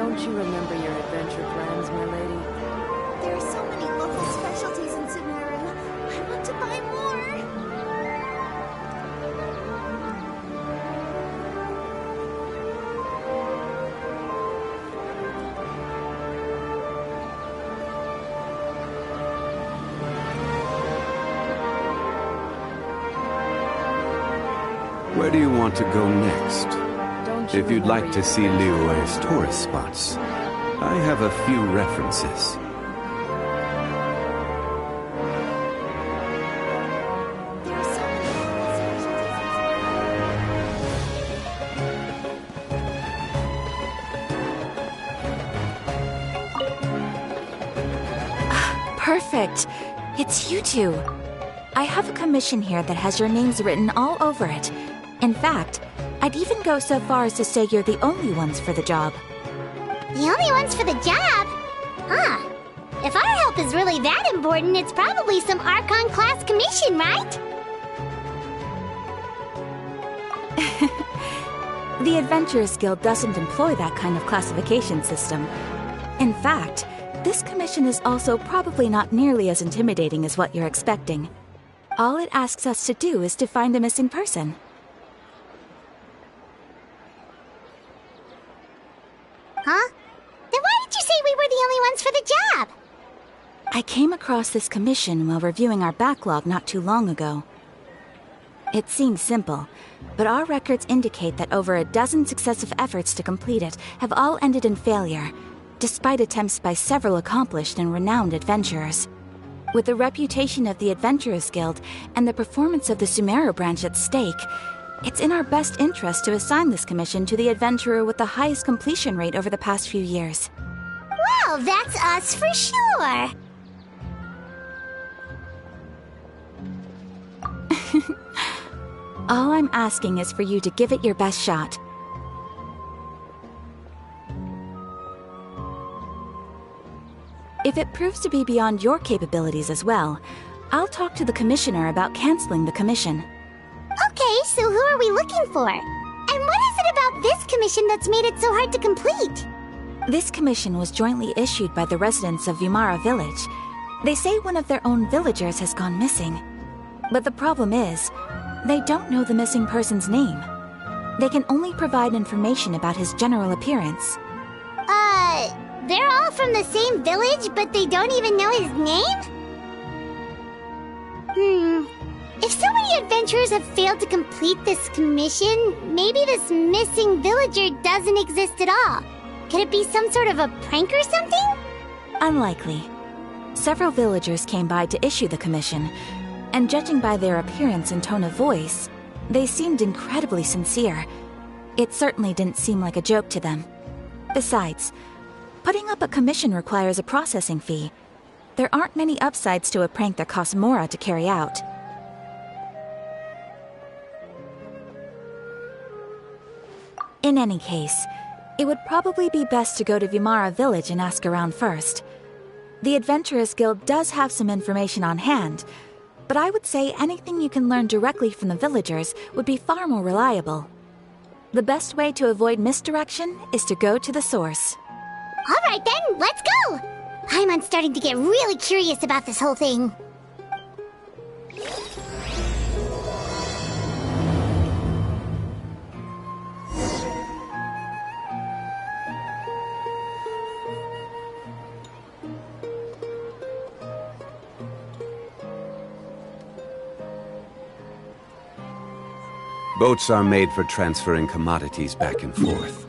Don't you remember your adventure plans, my lady? There are so many local specialties in Sumeru. I want to buy more. Where do you want to go next? Don't you If you'd like remember to your see Liyue's tourist spots, I have a few references. There are so many local specialties. Perfect. It's you two. I have a commission here that has your names written all over it. In fact, I'd even go so far as to say you're the only ones for the job. The only ones for the job? Huh. If our help is really that important, it's probably some Archon class commission, right? The Adventurers Guild doesn't employ that kind of classification system. In fact, this commission is also probably not nearly as intimidating as what you're expecting. All it asks us to do is to find a missing person. Huh? Then why did you say we were the only ones for the job? I came across this commission while reviewing our backlog not too long ago. It seems simple, but our records indicate that over a dozen successive efforts to complete it have all ended in failure, despite attempts by several accomplished and renowned adventurers. With the reputation of the Adventurers Guild and the performance of the Sumeru branch at stake, it's in our best interest to assign this commission to the adventurer with the highest completion rate over the past few years. Well, that's us for sure. All I'm asking is for you to give it your best shot. If it proves to be beyond your capabilities as well, I'll talk to the commissioner about canceling the commission. Okay, so who are we looking for? And what is it about this commission that's made it so hard to complete? This commission was jointly issued by the residents of Vimara Village. They say one of their own villagers has gone missing. But the problem is, they don't know the missing person's name. They can only provide information about his general appearance. They're all from the same village, but they don't even know his name? If so many adventurers have failed to complete this commission, maybe this missing villager doesn't exist at all. Could it be some sort of a prank or something? Unlikely. Several villagers came by to issue the commission, and judging by their appearance and tone of voice, they seemed incredibly sincere. It certainly didn't seem like a joke to them. Besides, putting up a commission requires a processing fee. There aren't many upsides to a prank that costs Mora to carry out. In any case, it would probably be best to go to Vimara Village and ask around first. The Adventurers Guild does have some information on hand, but I would say anything you can learn directly from the villagers would be far more reliable. The best way to avoid misdirection is to go to the source. All right then, let's go! I'm starting to get really curious about this whole thing. Boats are made for transferring commodities back and forth.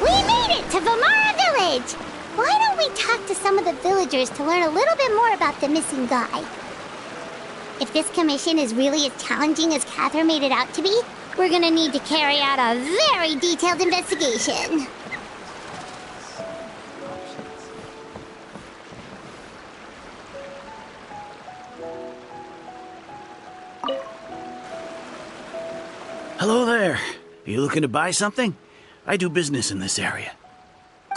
We made it to Vimara Village! Why don't we talk to some of the villagers to learn a little bit more about the missing guy? If this commission is really as challenging as Catherine made it out to be, we're gonna need to carry out a very detailed investigation. Hello there. Are you looking to buy something? I do business in this area.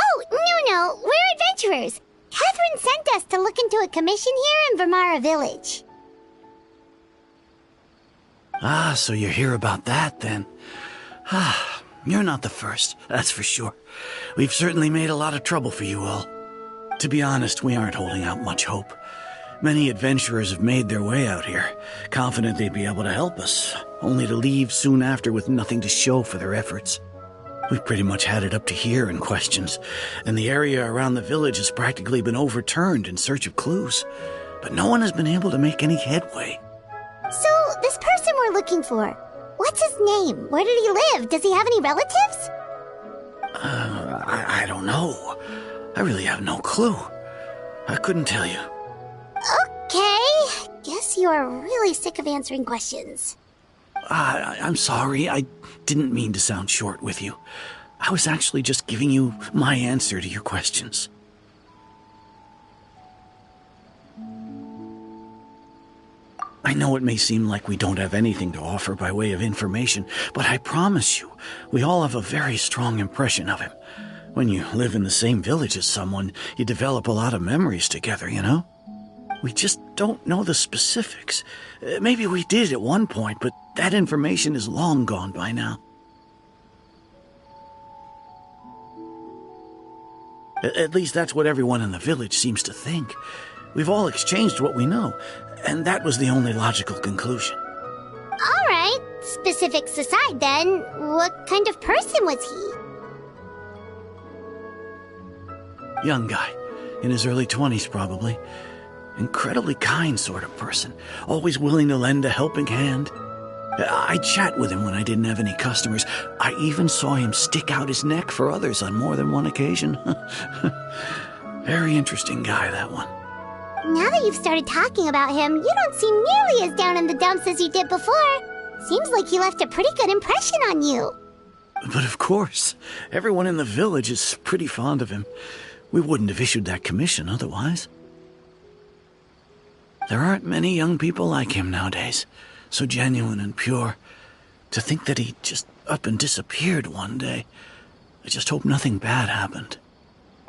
Oh, no, we're adventurers. Catherine someone sent us to look into a commission here in Vermara Village. Ah, so you hear about that, then. Ah, you're not the first, that's for sure. We've certainly made a lot of trouble for you all. To be honest, we aren't holding out much hope. Many adventurers have made their way out here, confident they'd be able to help us, only to leave soon after with nothing to show for their efforts. We've pretty much had it up to here in questions, and the area around the village has practically been overturned in search of clues, but no one has been able to make any headway. So, this person we're looking for, what's his name? Where did he live? Does he have any relatives? I don't know. I really have no clue. I couldn't tell you. Okay, guess you are really sick of answering questions. I'm sorry, I didn't mean to sound short with you. I was actually just giving you my answer to your questions. I know it may seem like we don't have anything to offer by way of information, but I promise you, we all have a very strong impression of him. When you live in the same village as someone, you develop a lot of memories together, you know? We just don't know the specifics. Maybe we did at one point, but that information is long gone by now. At least that's what everyone in the village seems to think. We've all exchanged what we know, and that was the only logical conclusion. All right, specifics aside then, what kind of person was he? Young guy, in his early 20s probably. Incredibly kind sort of person, always willing to lend a helping hand. I'd chat with him when I didn't have any customers. I even saw him stick out his neck for others on more than one occasion. Very interesting guy, that one. Now that you've started talking about him, you don't seem nearly as down in the dumps as you did before. Seems like he left a pretty good impression on you. But of course, everyone in the village is pretty fond of him. We wouldn't have issued that commission otherwise. There aren't many young people like him nowadays, so genuine and pure. To think that he just up and disappeared one day. I just hope nothing bad happened.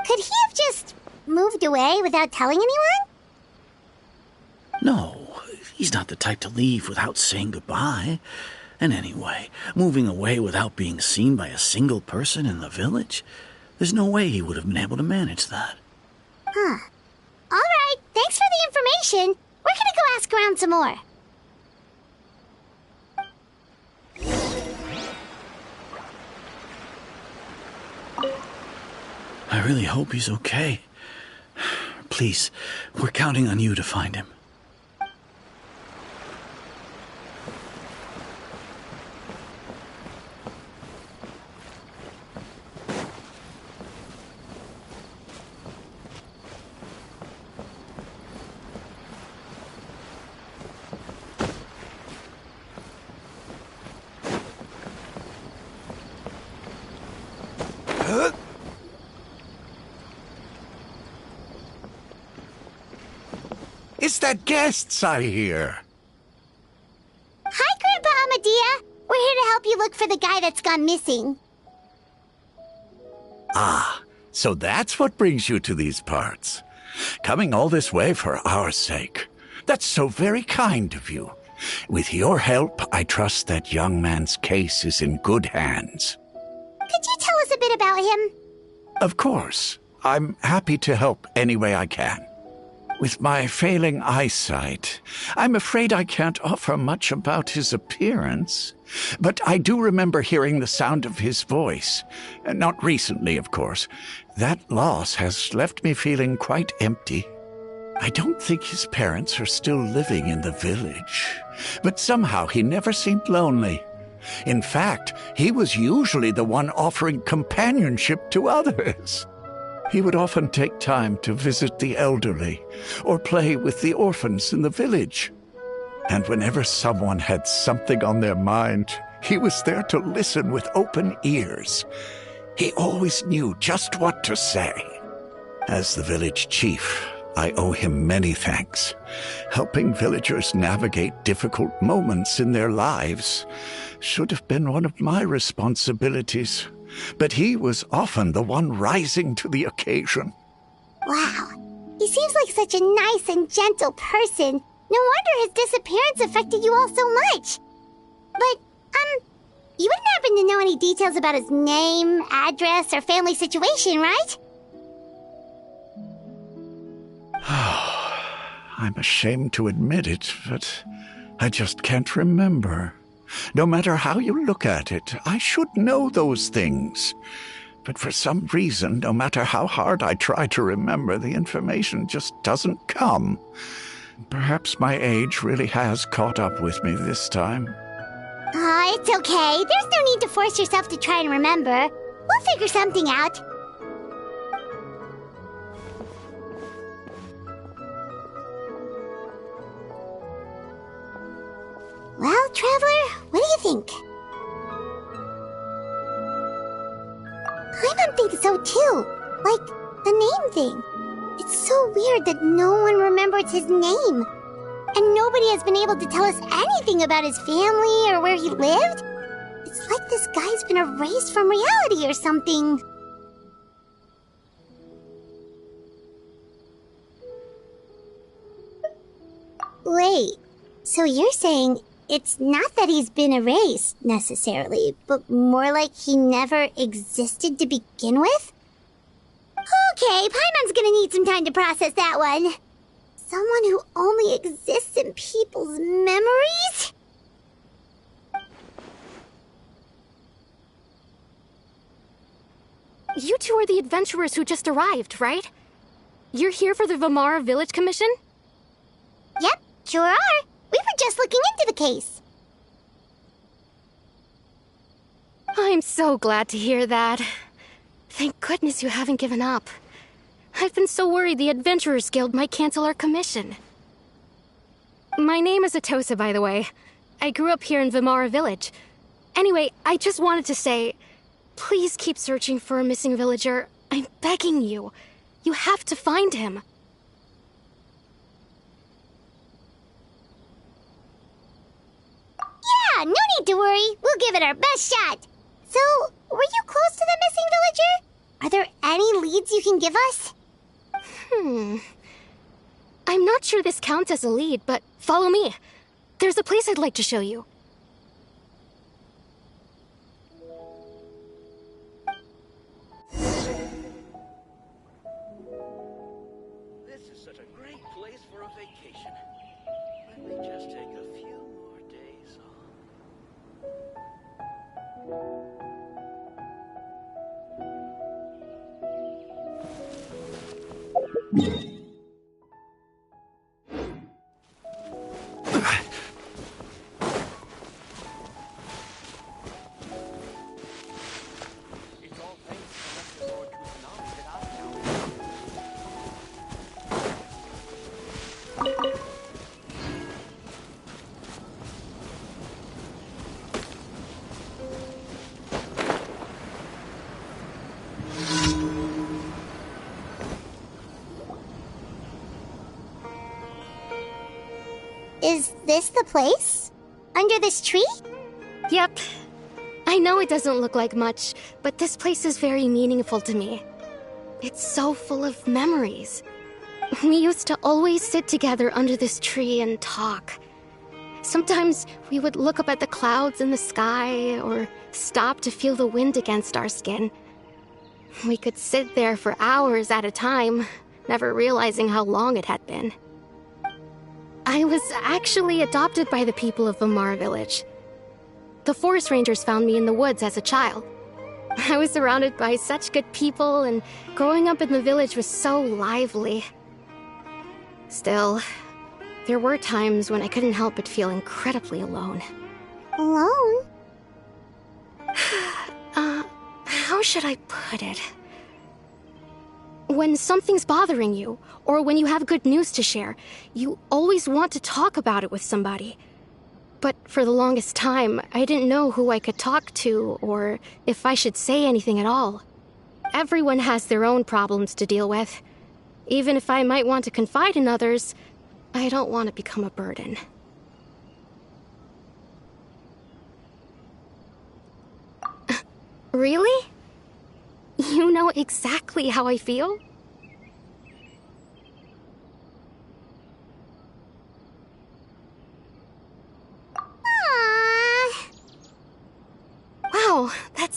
Could he have just moved away without telling anyone? No, he's not the type to leave without saying goodbye. And anyway, moving away without being seen by a single person in the village? There's no way he would have been able to manage that. Huh. All right, thanks for the information. We're gonna go ask around some more. I really hope he's okay. Please, we're counting on you to find him. It's the guests I hear. Hi, Grandpa Amadea. We're here to help you look for the guy that's gone missing. Ah, so that's what brings you to these parts. Coming all this way for our sake. That's so very kind of you. With your help, I trust that young man's case is in good hands. Could you tell us a bit about him? Of course. I'm happy to help any way I can. With my failing eyesight, I'm afraid I can't offer much about his appearance. But I do remember hearing the sound of his voice. Not recently, of course. That loss has left me feeling quite empty. I don't think his parents are still living in the village. But somehow he never seemed lonely. In fact, he was usually the one offering companionship to others. He would often take time to visit the elderly or play with the orphans in the village. And whenever someone had something on their mind, he was there to listen with open ears. He always knew just what to say. As the village chief, I owe him many thanks. Helping villagers navigate difficult moments in their lives should have been one of my responsibilities. But he was often the one rising to the occasion. Wow. He seems like such a nice and gentle person. No wonder his disappearance affected you all so much. But, you wouldn't happen to know any details about his name, address, or family situation, right? I'm ashamed to admit it, but I just can't remember. No matter how you look at it, I should know those things. But for some reason, no matter how hard I try to remember, the information just doesn't come. Perhaps my age really has caught up with me this time. It's okay. There's no need to force yourself to try and remember. We'll figure something out. Well, Traveler, what do you think? I'm thinking so too. Like, the name thing. It's so weird that no one remembers his name. And nobody has been able to tell us anything about his family or where he lived. It's like this guy's been erased from reality or something. Wait, so you're saying it's not that he's been erased, necessarily, but more like he never existed to begin with? Okay, Paimon's gonna need some time to process that one. Someone who only exists in people's memories? You two are the adventurers who just arrived, right? You're here for the Vamara Village Commission? Yep, sure are. We were just looking into the case. I'm so glad to hear that. Thank goodness you haven't given up. I've been so worried the Adventurers Guild might cancel our commission. My name is Atosa, by the way. I grew up here in Vamara Village. Anyway, I just wanted to say, please keep searching for a missing villager. I'm begging you. You have to find him. Yeah, no need to worry. We'll give it our best shot. So, were you close to the missing villager? Are there any leads you can give us? I'm not sure this counts as a lead, but follow me. There's a place I'd like to show you. This is such a great place for a vacation. Let me just take a few more days off. Is this the place? Under this tree? Yep. I know it doesn't look like much, but this place is very meaningful to me. It's so full of memories. We used to always sit together under this tree and talk. Sometimes we would look up at the clouds in the sky, or stop to feel the wind against our skin. We could sit there for hours at a time, never realizing how long it had been. I was actually adopted by the people of Vamara Village. The forest rangers found me in the woods as a child. I was surrounded by such good people, and growing up in the village was so lively. Still, there were times when I couldn't help but feel incredibly alone. Alone? How should I put it? When something's bothering you, or when you have good news to share, you always want to talk about it with somebody. But for the longest time, I didn't know who I could talk to, or if I should say anything at all. Everyone has their own problems to deal with. Even if I might want to confide in others, I don't want to become a burden. Really? You know exactly how I feel?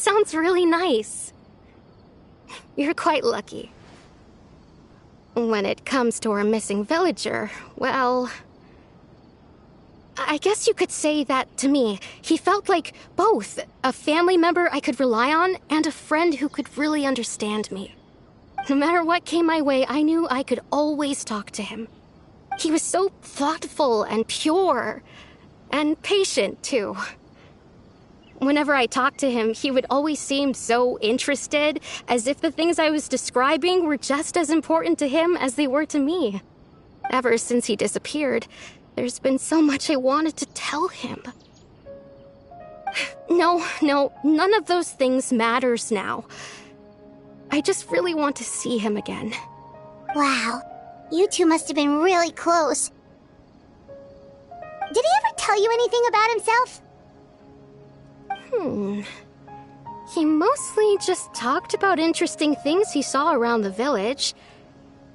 sounds really nice. You're quite lucky. When it comes to our missing villager, well, I guess you could say that to me. He felt like both a family member I could rely on and a friend who could really understand me. No matter what came my way, I knew I could always talk to him. He was so thoughtful and pure, and patient, too. Whenever I talked to him, he would always seem so interested, as if the things I was describing were just as important to him as they were to me. Ever since he disappeared, there's been so much I wanted to tell him. No, none of those things matters now. I just really want to see him again. Wow, you two must have been really close. Did he ever tell you anything about himself? He mostly just talked about interesting things he saw around the village.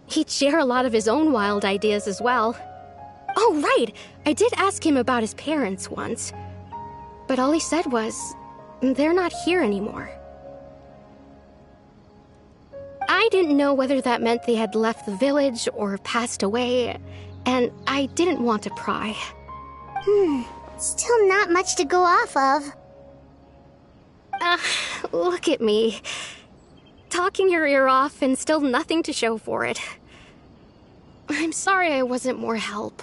He'd share a lot of his own wild ideas as well. Oh, right! I did ask him about his parents once. But all he said was, they're not here anymore. I didn't know whether that meant they had left the village or passed away, and I didn't want to pry. Still not much to go off of. Look at me. Talking your ear off and still nothing to show for it. I'm sorry I wasn't more help.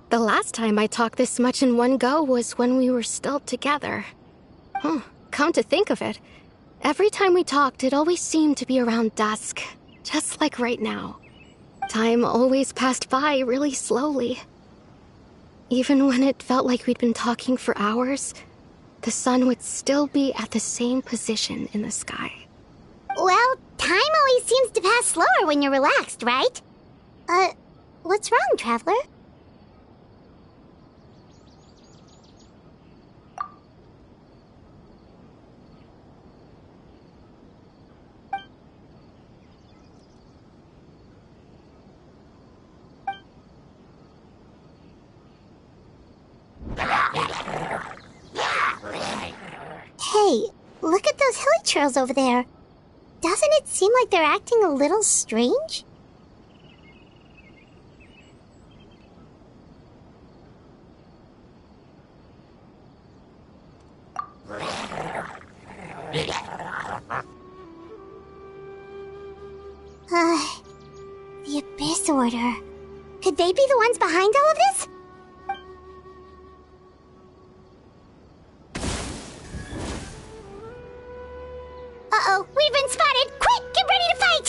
The last time I talked this much in one go was when we were still together. Come to think of it, every time we talked, it always seemed to be around dusk, just like right now. Time always passed by really slowly. Even when it felt like we'd been talking for hours, the sun would still be at the same position in the sky. Well, time always seems to pass slower when you're relaxed, right? What's wrong, Traveler? Hey, look at those hilichurls over there. Doesn't it seem like they're acting a little strange? The Abyss Order. Could they be the ones behind all of this? Uh-oh, we've been spotted! Quick, get ready to fight!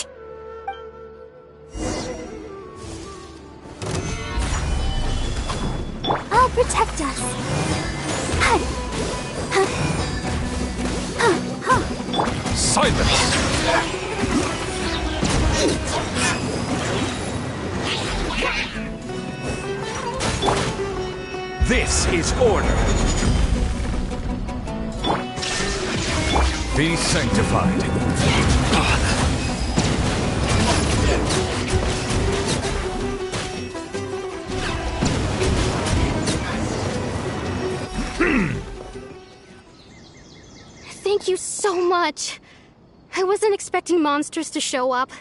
I'll protect us. Silence! This is order. Be sanctified. Thank you so much. I wasn't expecting monsters to show up.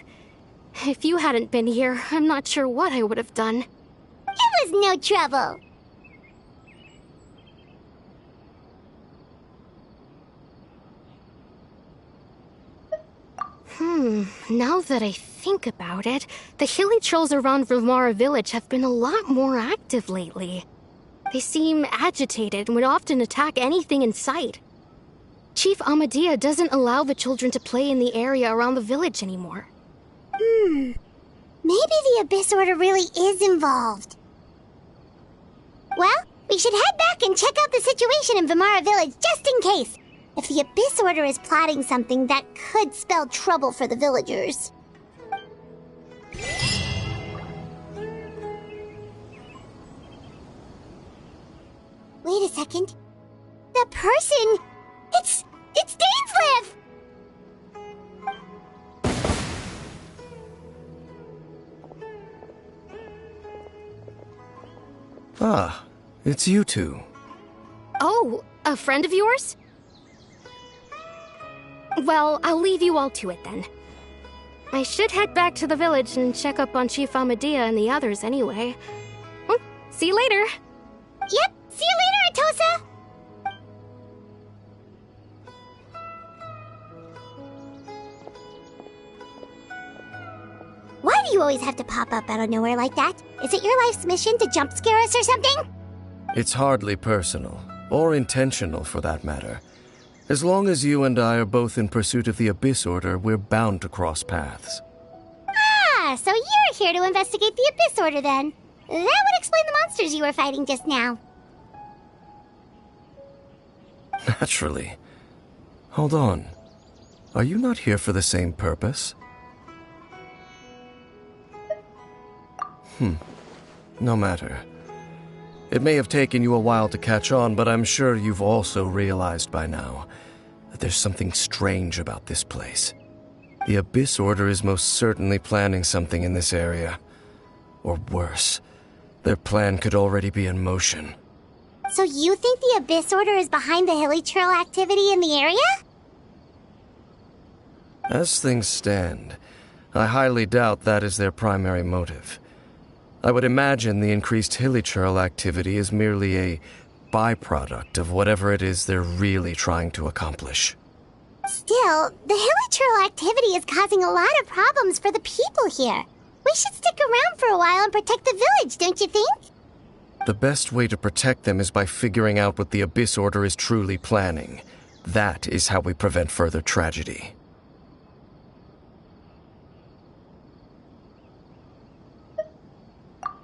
If you hadn't been here, I'm not sure what I would have done. It was no trouble. Now that I think about it, the hilichurls around Vimara village have been a lot more active lately. They seem agitated and would often attack anything in sight. Chief Amadea doesn't allow the children to play in the area around the village anymore. Maybe the Abyss Order really is involved. Well, we should head back and check out the situation in Vimara village just in case. If the Abyss Order is plotting something, that could spell trouble for the villagers. Wait a second. That person... It's Dainsleif! Ah, It's you two. Oh, a friend of yours? Well, I'll leave you all to it then. I should head back to the village and check up on Chief Amadea and the others anyway. Well, see you later. Yep, see you later, Atosa! Why do you always have to pop up out of nowhere like that? Is it your life's mission to jump scare us or something? It's hardly personal, or intentional for that matter. As long as you and I are both in pursuit of the Abyss Order, we're bound to cross paths. Ah, so you're here to investigate the Abyss Order then. That would explain the monsters you were fighting just now. Naturally. Hold on. Are you not here for the same purpose? No matter. It may have taken you a while to catch on, but I'm sure you've also realized by now that there's something strange about this place. The Abyss Order is most certainly planning something in this area. Or worse, their plan could already be in motion. So you think the Abyss Order is behind the hilly trail activity in the area? As things stand, I highly doubt that is their primary motive. I would imagine the increased hilichurl activity is merely a byproduct of whatever it is they're really trying to accomplish. Still, the hilichurl activity is causing a lot of problems for the people here. We should stick around for a while and protect the village, don't you think? The best way to protect them is by figuring out what the Abyss Order is truly planning. That is how we prevent further tragedy.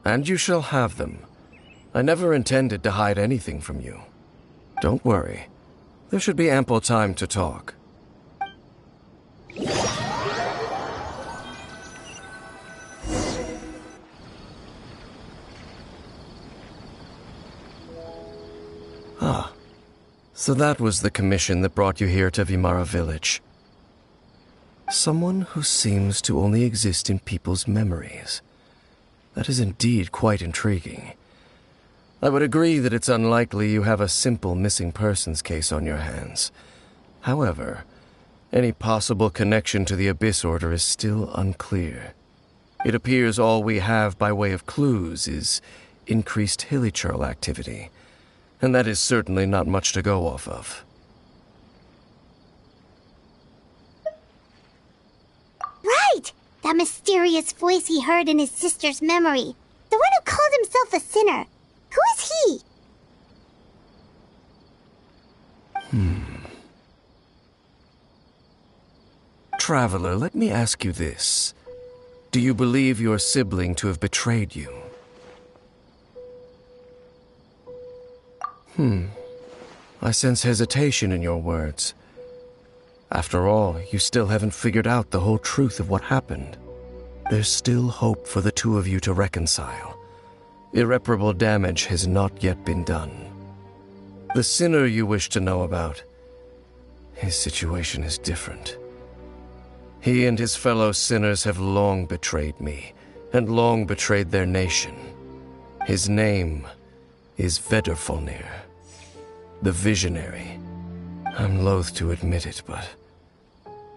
And you shall have them. I never intended to hide anything from you. Don't worry. There should be ample time to talk. Ah. So that was the commission that brought you here to Vimara Village. Someone who seems to only exist in people's memories. That is indeed quite intriguing. I would agree that it's unlikely you have a simple missing persons case on your hands. However, any possible connection to the Abyss Order is still unclear. It appears all we have by way of clues is increased hilichurl activity, and that is certainly not much to go off of. Right! That mysterious voice he heard in his sister's memory. The one who called himself a sinner. Who is he? Traveler, let me ask you this. Do you believe your sibling to have betrayed you? I sense hesitation in your words. After all, you still haven't figured out the whole truth of what happened. There's still hope for the two of you to reconcile. Irreparable damage has not yet been done. The sinner you wish to know about, his situation is different. He and his fellow sinners have long betrayed me, and long betrayed their nation. His name is Vedrfolnir, the Visionary. I'm loath to admit it, but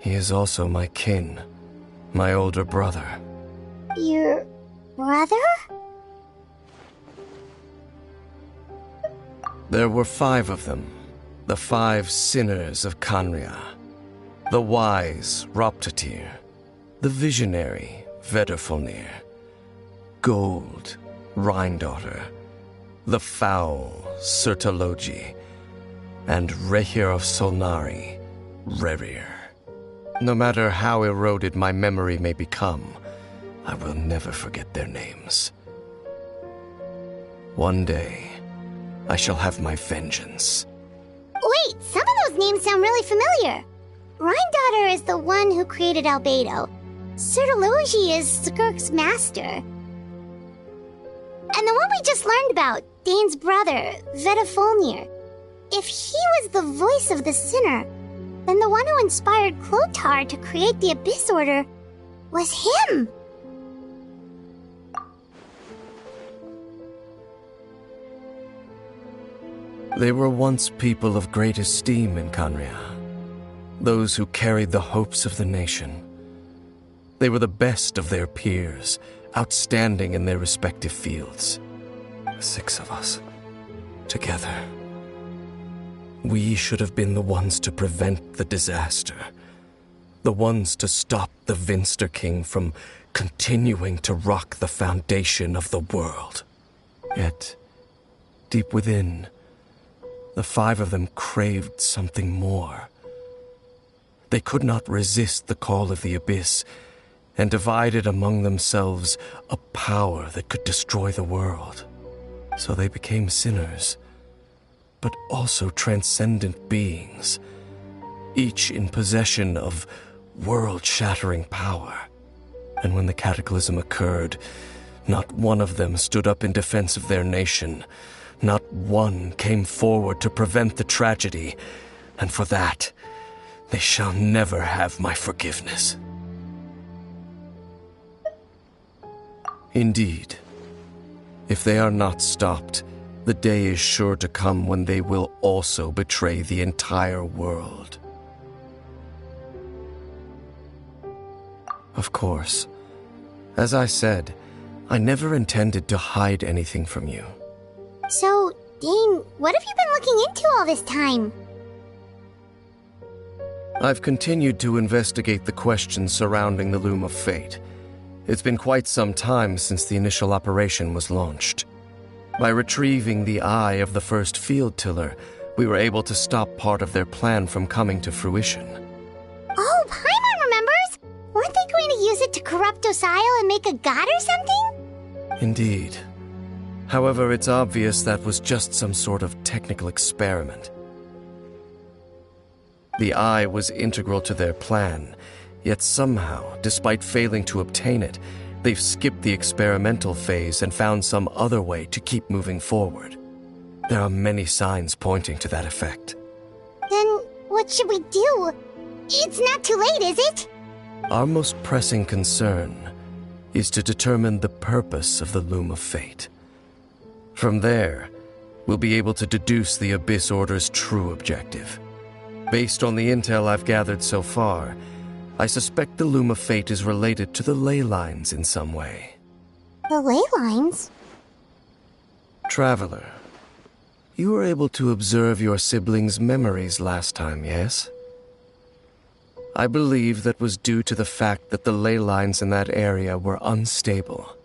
he is also my kin, my older brother. Your brother? There were 5 of them, the 5 sinners of Kanria. The wise, Roptatir. The visionary, Vedrfolnir. Gold, Rhine-daughter. The foul, Sertologi. And Rehir of Solnari, Rerir. No matter how eroded my memory may become, I will never forget their names. One day, I shall have my vengeance. Wait, some of those names sound really familiar. Rhine-daughter is the one who created Albedo. Sertologi is Skirk's master. And the one we just learned about, Dane's brother, Vedrfolnir. If he was the voice of the sinner, then the one who inspired Clotar to create the Abyss Order was him. They were once people of great esteem in Canria, those who carried the hopes of the nation. They were the best of their peers, outstanding in their respective fields. 6 of us, together. We should have been the ones to prevent the disaster, the ones to stop the Vinster King from continuing to rock the foundation of the world. Yet, deep within, the 5 of them craved something more. They could not resist the call of the Abyss, and divided among themselves a power that could destroy the world. So they became sinners, but also transcendent beings, each in possession of world-shattering power. And when the cataclysm occurred, not one of them stood up in defense of their nation. Not one came forward to prevent the tragedy, and for that, they shall never have my forgiveness. Indeed, if they are not stopped, the day is sure to come when they will also betray the entire world. Of course, as I said, I never intended to hide anything from you. So, Dane, what have you been looking into all this time? I've continued to investigate the questions surrounding the Loom of Fate. It's been quite some time since the initial operation was launched. By retrieving the eye of the first field tiller, we were able to stop part of their plan from coming to fruition. Oh, Paimon remembers! Weren't they going to use it to corrupt Osial and make a god or something? Indeed. However, it's obvious that was just some sort of technical experiment. The eye was integral to their plan, yet somehow, despite failing to obtain it, they've skipped the experimental phase and found some other way to keep moving forward. There are many signs pointing to that effect. Then, what should we do? It's not too late, is it? Our most pressing concern is to determine the purpose of the Loom of Fate. From there, we'll be able to deduce the Abyss Order's true objective. Based on the intel I've gathered so far, I suspect the Loom of Fate is related to the ley lines in some way. The ley lines? Traveler, you were able to observe your siblings' memories last time, yes? I believe that was due to the fact that the ley lines in that area were unstable.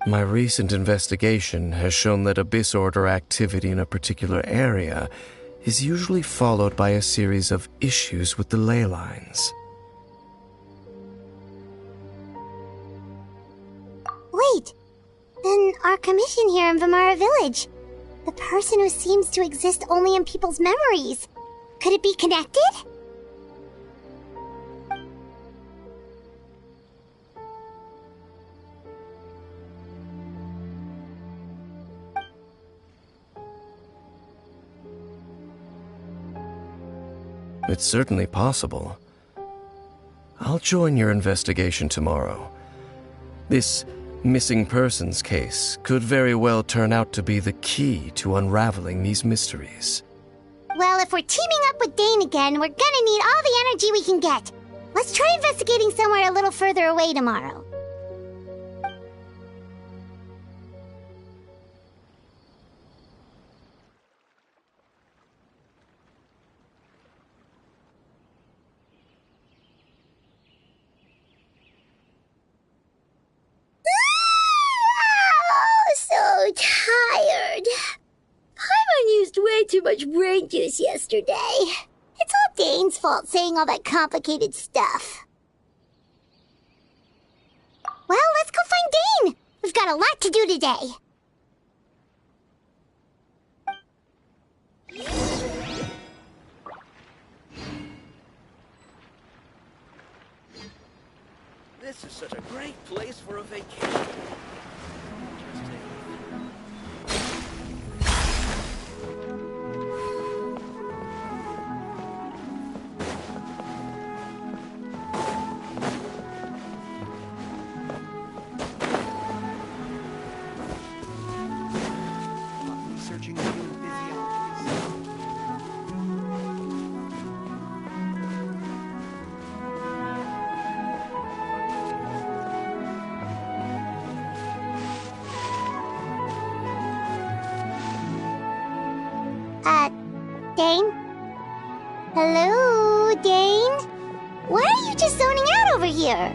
My recent investigation has shown that Abyss Order activity in a particular area is usually followed by a series of issues with the ley lines. Wait, then our commission here in Vimara Village, the person who seems to exist only in people's memories, could it be connected? It's certainly possible. I'll join your investigation tomorrow. This missing persons case could very well turn out to be the key to unraveling these mysteries. Well, if we're teaming up with Dane again, we're gonna need all the energy we can get. Let's try investigating somewhere a little further away tomorrow. So tired. Paimon used way too much brain juice yesterday. It's all Dane's fault saying all that complicated stuff. Well, let's go find Dane. We've got a lot to do today. This is such a great place for a vacation. Searching for new physiologies. over here?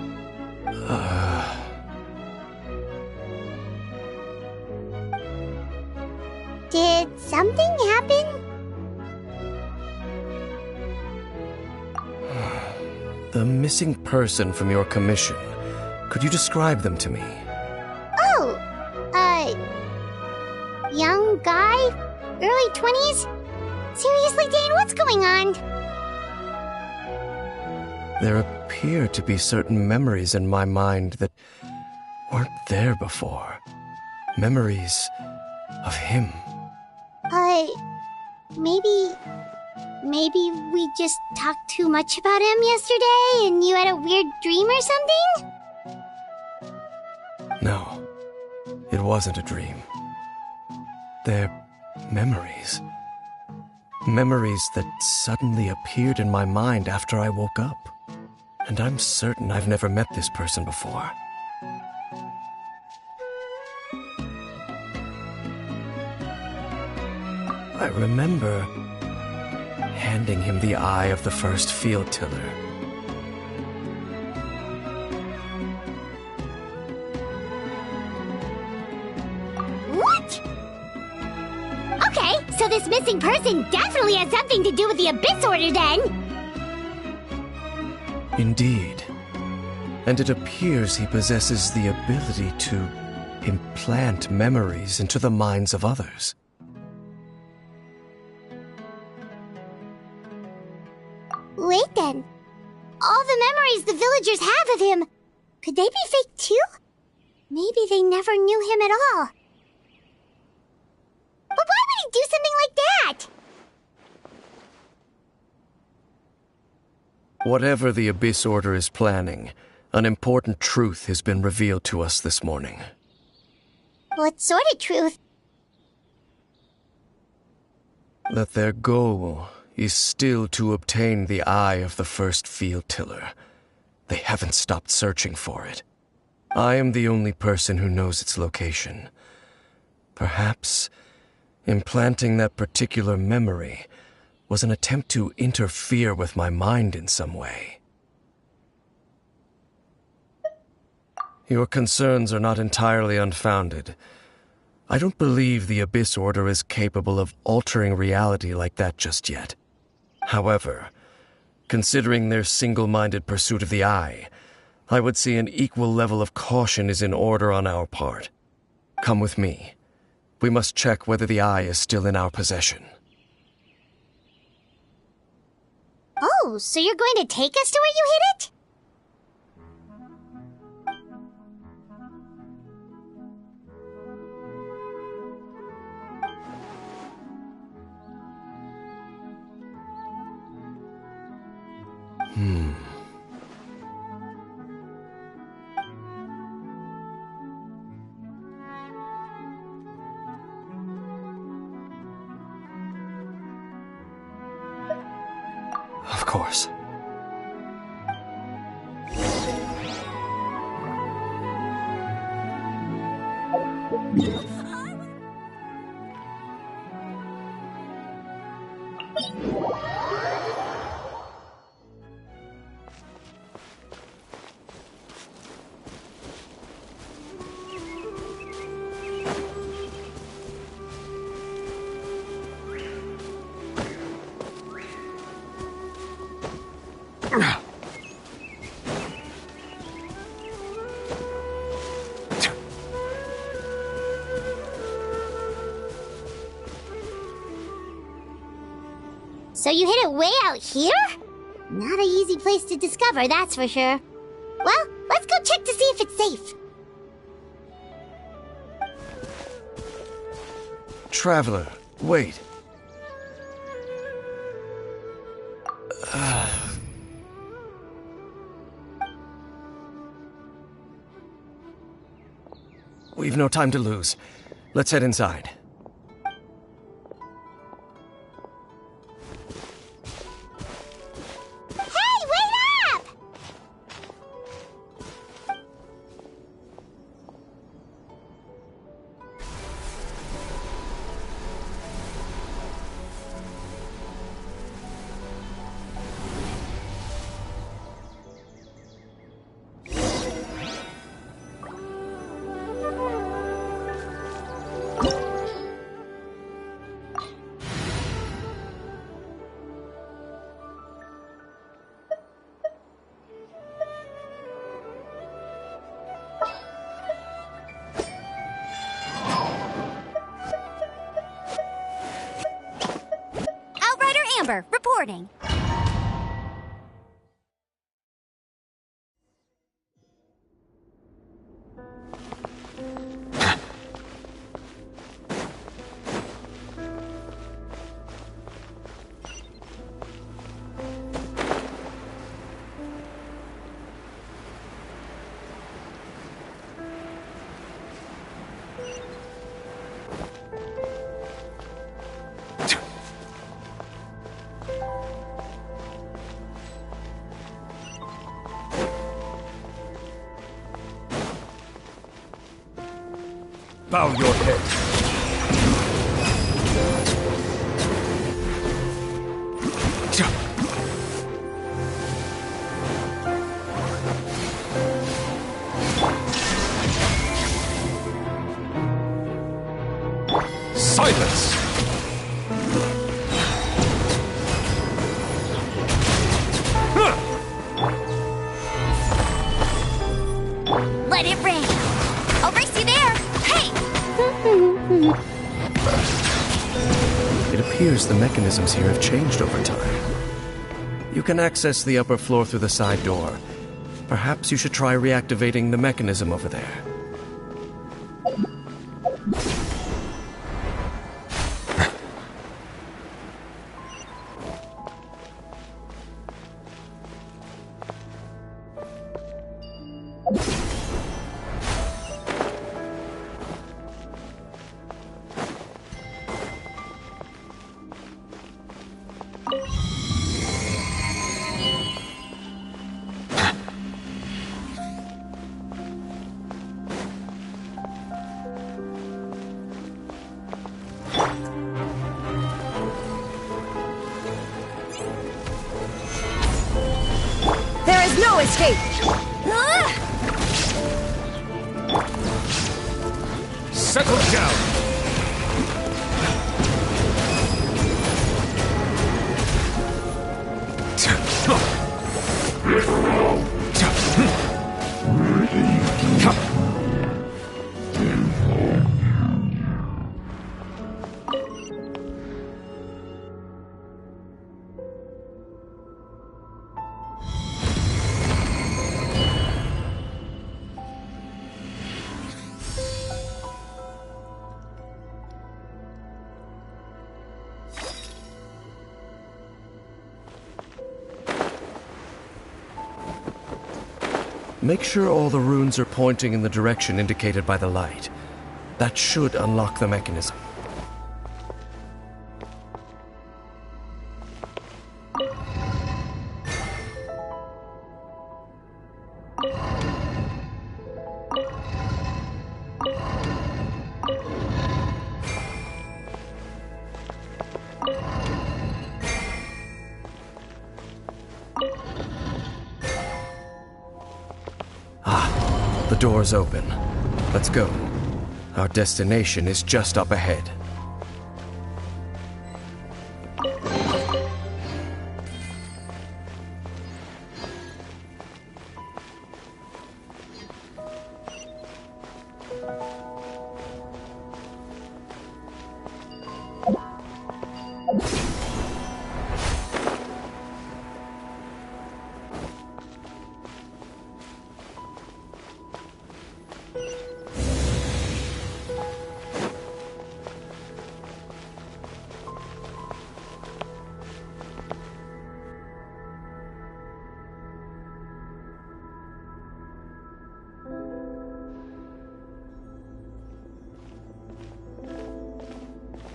Did something happen? The missing person from your commission. Could you describe them to me? Oh, young guy? Early 20s? Seriously, Dane, what's going on? There appear to be certain memories in my mind that weren't there before. Memories of him. Maybe we just talked too much about him yesterday and you had a weird dream or something? No, it wasn't a dream. They're memories. Memories that suddenly appeared in my mind after I woke up. And I'm certain I've never met this person before. I remember handing him the eye of the first field tiller. What? Okay, so this missing person definitely has something to do with the Abyss Order then! Indeed. And it appears he possesses the ability to implant memories into the minds of others. Wait then. All the memories the villagers have of him, could they be fake too? Maybe they never knew him at all. But why would he do something like that? Whatever the Abyss Order is planning, an important truth has been revealed to us this morning. What sort of truth? That their goal is still to obtain the eye of the first field tiller. They haven't stopped searching for it. I am the only person who knows its location. Perhaps implanting that particular memory was an attempt to interfere with my mind in some way. Your concerns are not entirely unfounded. I don't believe the Abyss Order is capable of altering reality like that just yet. However, considering their single-minded pursuit of the eye, I would say an equal level of caution is in order on our part. Come with me. We must check whether the eye is still in our possession. Oh, so you're going to take us to where you hid it? Of course. So you hid it way out here? Not an easy place to discover, that's for sure. Well, let's go check to see if it's safe. Traveler, wait. We've no time to lose. Let's head inside. Hey, wait up! Amber, reporting. Bow your head. Silence! Let it rain. I'll race you there. Hey! It appears the mechanisms here have changed over time. You can access the upper floor through the side door. Perhaps you should try reactivating the mechanism over there. There is no escape! Settle down! Make sure all the runes are pointing in the direction indicated by the light. That should unlock the mechanism. The door's open. Let's go. Our destination is just up ahead.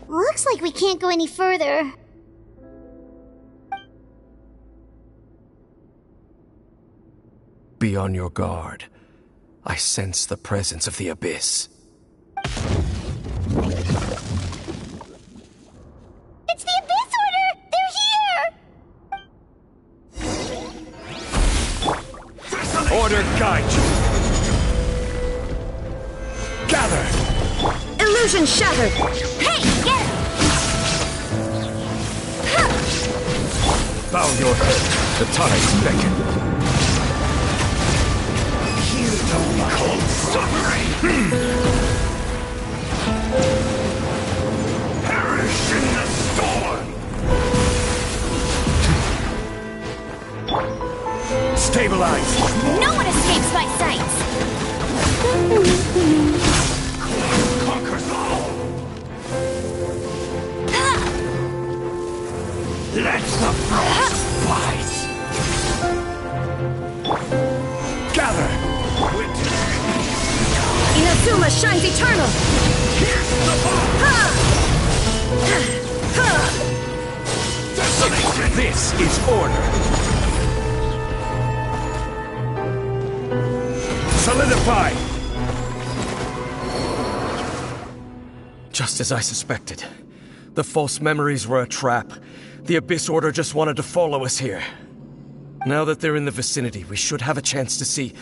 Looks like we can't go any further. Be on your guard. I sense the presence of the abyss. It's the Abyss Order! They're here! Order guide you! Gather! Illusion shattered! Hey, get it! Bow your head. The tides beckon. Hear the cold suffering! Perish in the storm! No one escapes my sights! Conquers all! Let the frost bite! Gather! Inazuma shines eternal! This is order. Solidify! Just as I suspected. The false memories were a trap. The Abyss Order just wanted to follow us here. Now that they're in the vicinity, we should have a chance to see...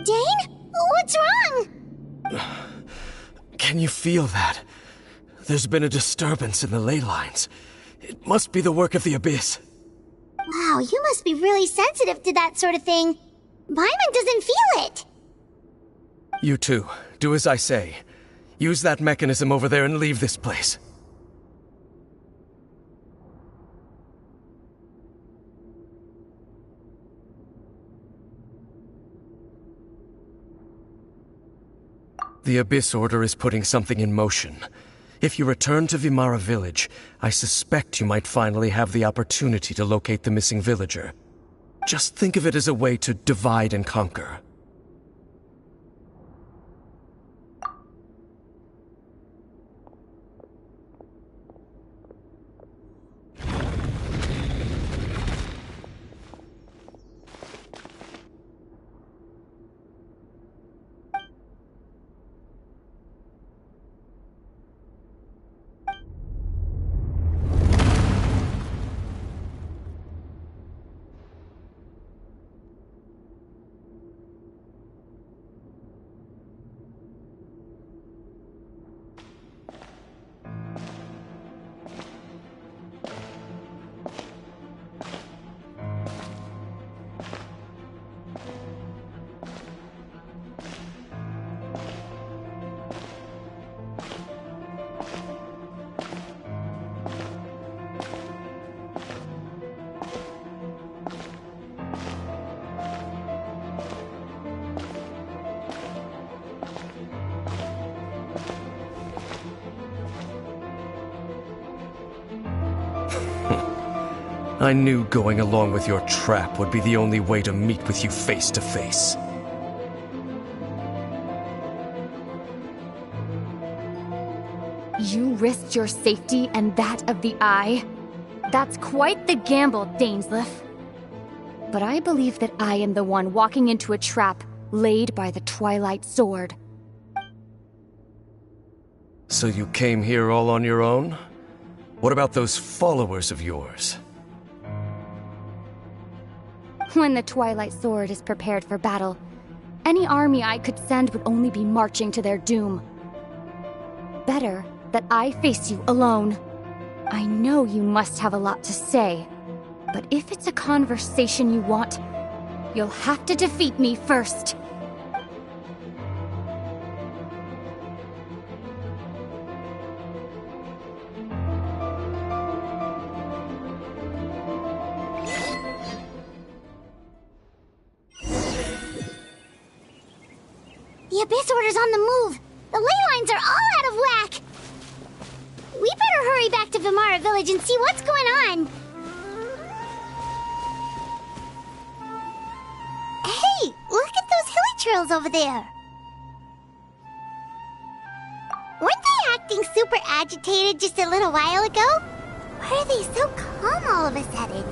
Dane? What's wrong? Can you feel that? There's been a disturbance in the ley lines. It must be the work of the Abyss. Wow, you must be really sensitive to that sort of thing. Paimon doesn't feel it. You too. Do as I say. Use that mechanism over there and leave this place. The Abyss Order is putting something in motion. If you return to Vimara Village, I suspect you might finally have the opportunity to locate the missing villager. Just think of it as a way to divide and conquer. I knew going along with your trap would be the only way to meet with you face to face. You risked your safety and that of the Eye? That's quite the gamble, Dainsleif. But I believe that I am the one walking into a trap laid by the Twilight Sword. So you came here all on your own? What about those followers of yours? When the Twilight Sword is prepared for battle, any army I could send would only be marching to their doom. Better that I face you alone. I know you must have a lot to say, but if it's a conversation you want, you'll have to defeat me first. The Abyss Order's on the move. The ley lines are all out of whack. We better hurry back to Vimara Village and see what's going on. Hey, look at those hilly trails over there. Weren't they acting super agitated just a little while ago? Why are they so calm all of a sudden?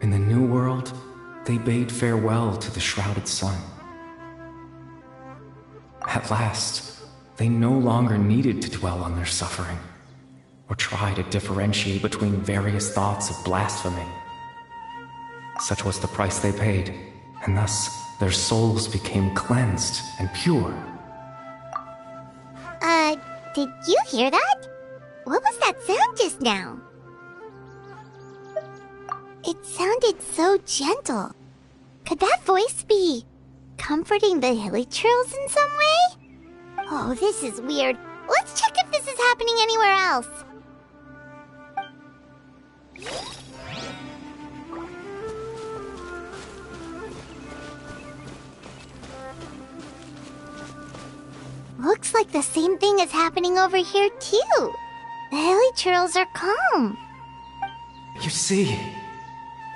In the New World, they bade farewell to the shrouded sun. At last, they no longer needed to dwell on their suffering, or try to differentiate between various thoughts of blasphemy. Such was the price they paid, and thus their souls became cleansed and pure. Did you hear that? What was that sound just now? It sounded so gentle. Could that voice be comforting the hilly trails in some way? Oh, this is weird. Let's check if this anywhere else. Looks like the same thing is happening over here, too. The hilly churls are calm. You see,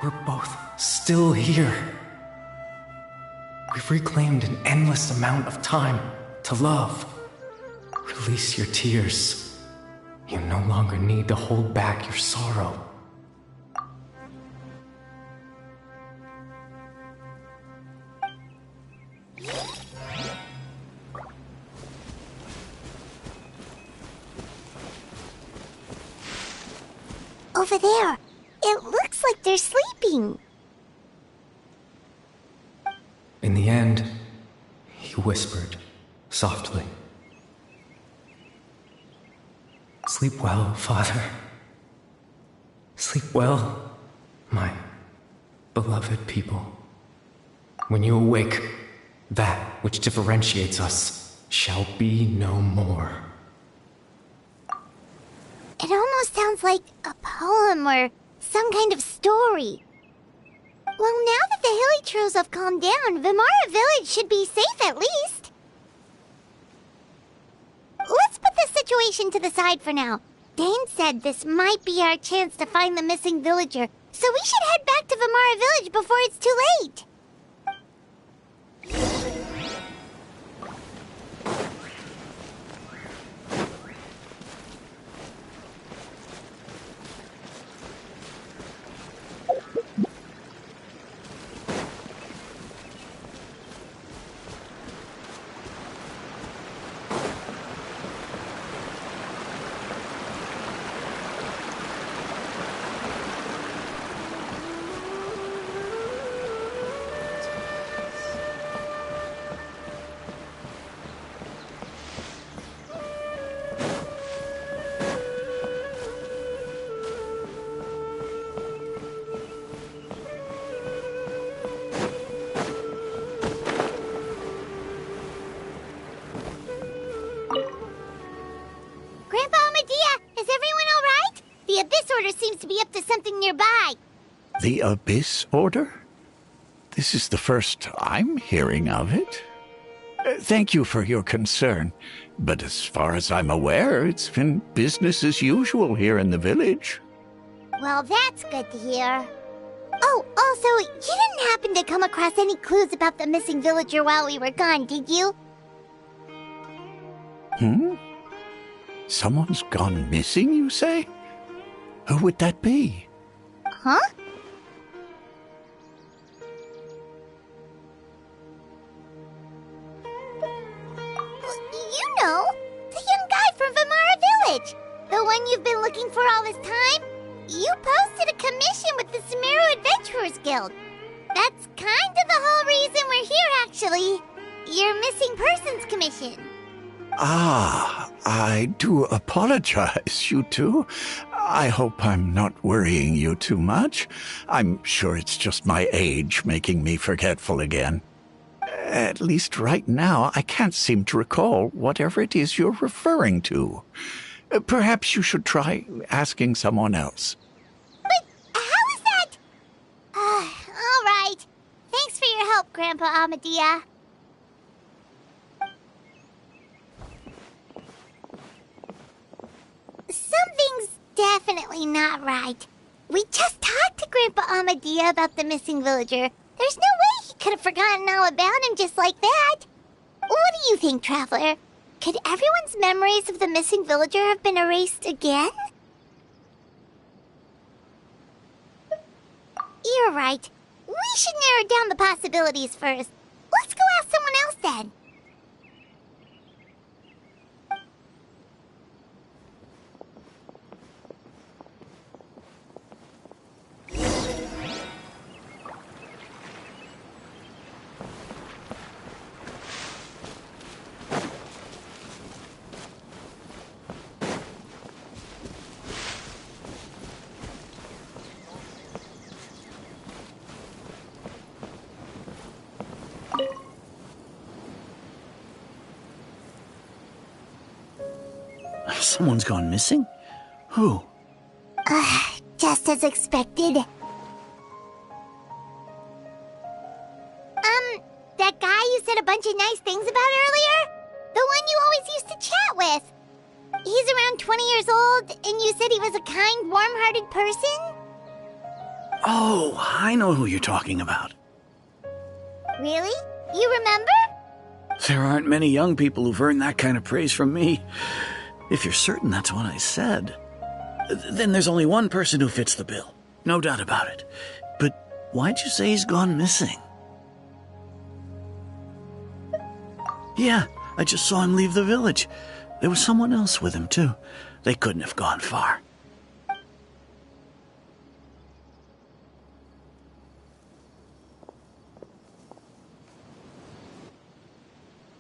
we're both still here. We've reclaimed an endless amount of time to love. Release your tears. You no longer need to hold back your sorrow. Over there. It looks like they're sleeping. In the end, he whispered, softly. Sleep well, Father. Sleep well, my beloved people. When you awake, that which differentiates us shall be no more. It almost sounds like a poem or some kind of story. Well, now that the hilly churls have calmed down, Vimara Village should be safe at least. Let's put this situation to the side for now. Dane said this might be our chance to find the missing villager, so we should head back to Vimara Village before it's too late. Seems to be up to something nearby. The Abyss Order? This is the first I'm hearing of it. Thank you for your concern, but as far as I'm aware, it's been business as usual here in the village. Well, that's good to hear. Oh, also, you didn't happen to come across any clues about the missing villager while we were gone, did you? Someone's gone missing, you say? Who would that be? Huh? You know, the young guy from Vimara Village. The one you've been looking for all this time. You posted a commission with the Sumeru Adventurers Guild. That's kind of the whole reason we're here, actually. Your missing persons commission. Ah, I do apologize, you two. I hope I'm not worrying you too much. I'm sure it's just my age making me forgetful again. At least right now, I can't seem to recall whatever it is you're referring to. Perhaps you should try asking someone else. But how is that? All right. Thanks for your help, Grandpa Amadia. Something's definitely not right. We just talked to Grandpa Amadia about the missing villager. There's no way he could have forgotten all about him just like that. What do you think, Traveler? Could everyone's memories of the missing villager have been erased again? You're right. We should narrow down the possibilities first. Let's go ask someone else then. Someone's gone missing? Who? Just as expected. That guy you said a bunch of nice things about earlier? The one you always used to chat with. He's around 20 years old, and you said he was a kind, warm-hearted person? Oh, I know who you're talking about. Really? You remember? There aren't many young people who've earned that kind of praise from me. If you're certain that's what I said, then there's only one person who fits the bill. No doubt about it. But why'd you say he's gone missing? Yeah, I just saw him leave the village. There was someone else with him, too. They couldn't have gone far.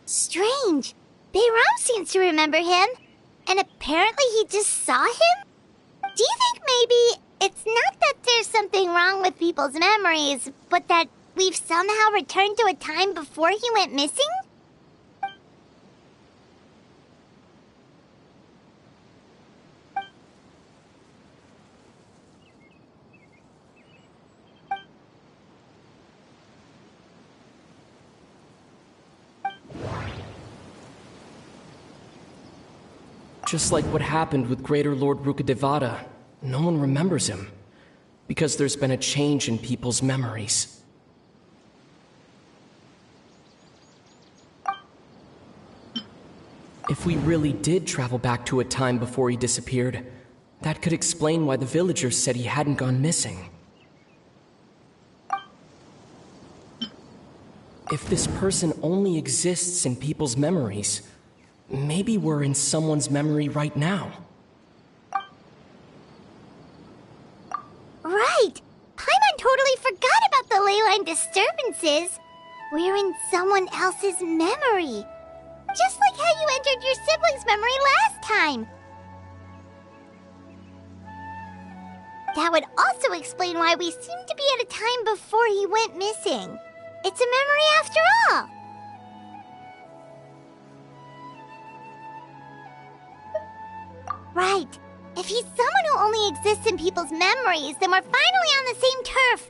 Strange. Bayram seems to remember him. And apparently he just saw him? Do you think maybe it's not that there's something wrong with people's memories, but that we've somehow returned to a time before he went missing? Just like what happened with Greater Lord Rukadevada, no one remembers him, because there's been a change in people's memories. If we really did travel back to a time before he disappeared, that could explain why the villagers said he hadn't gone missing. If this person only exists in people's memories, maybe we're in someone's memory right now. Right! Paimon totally forgot about the leyline disturbances. We're in someone else's memory. Just like how you entered your sibling's memory last time. That would also explain why we seem to be at a time before he went missing. It's a memory after all. Right. If he's someone who only exists in people's memories, then we're finally on the same turf.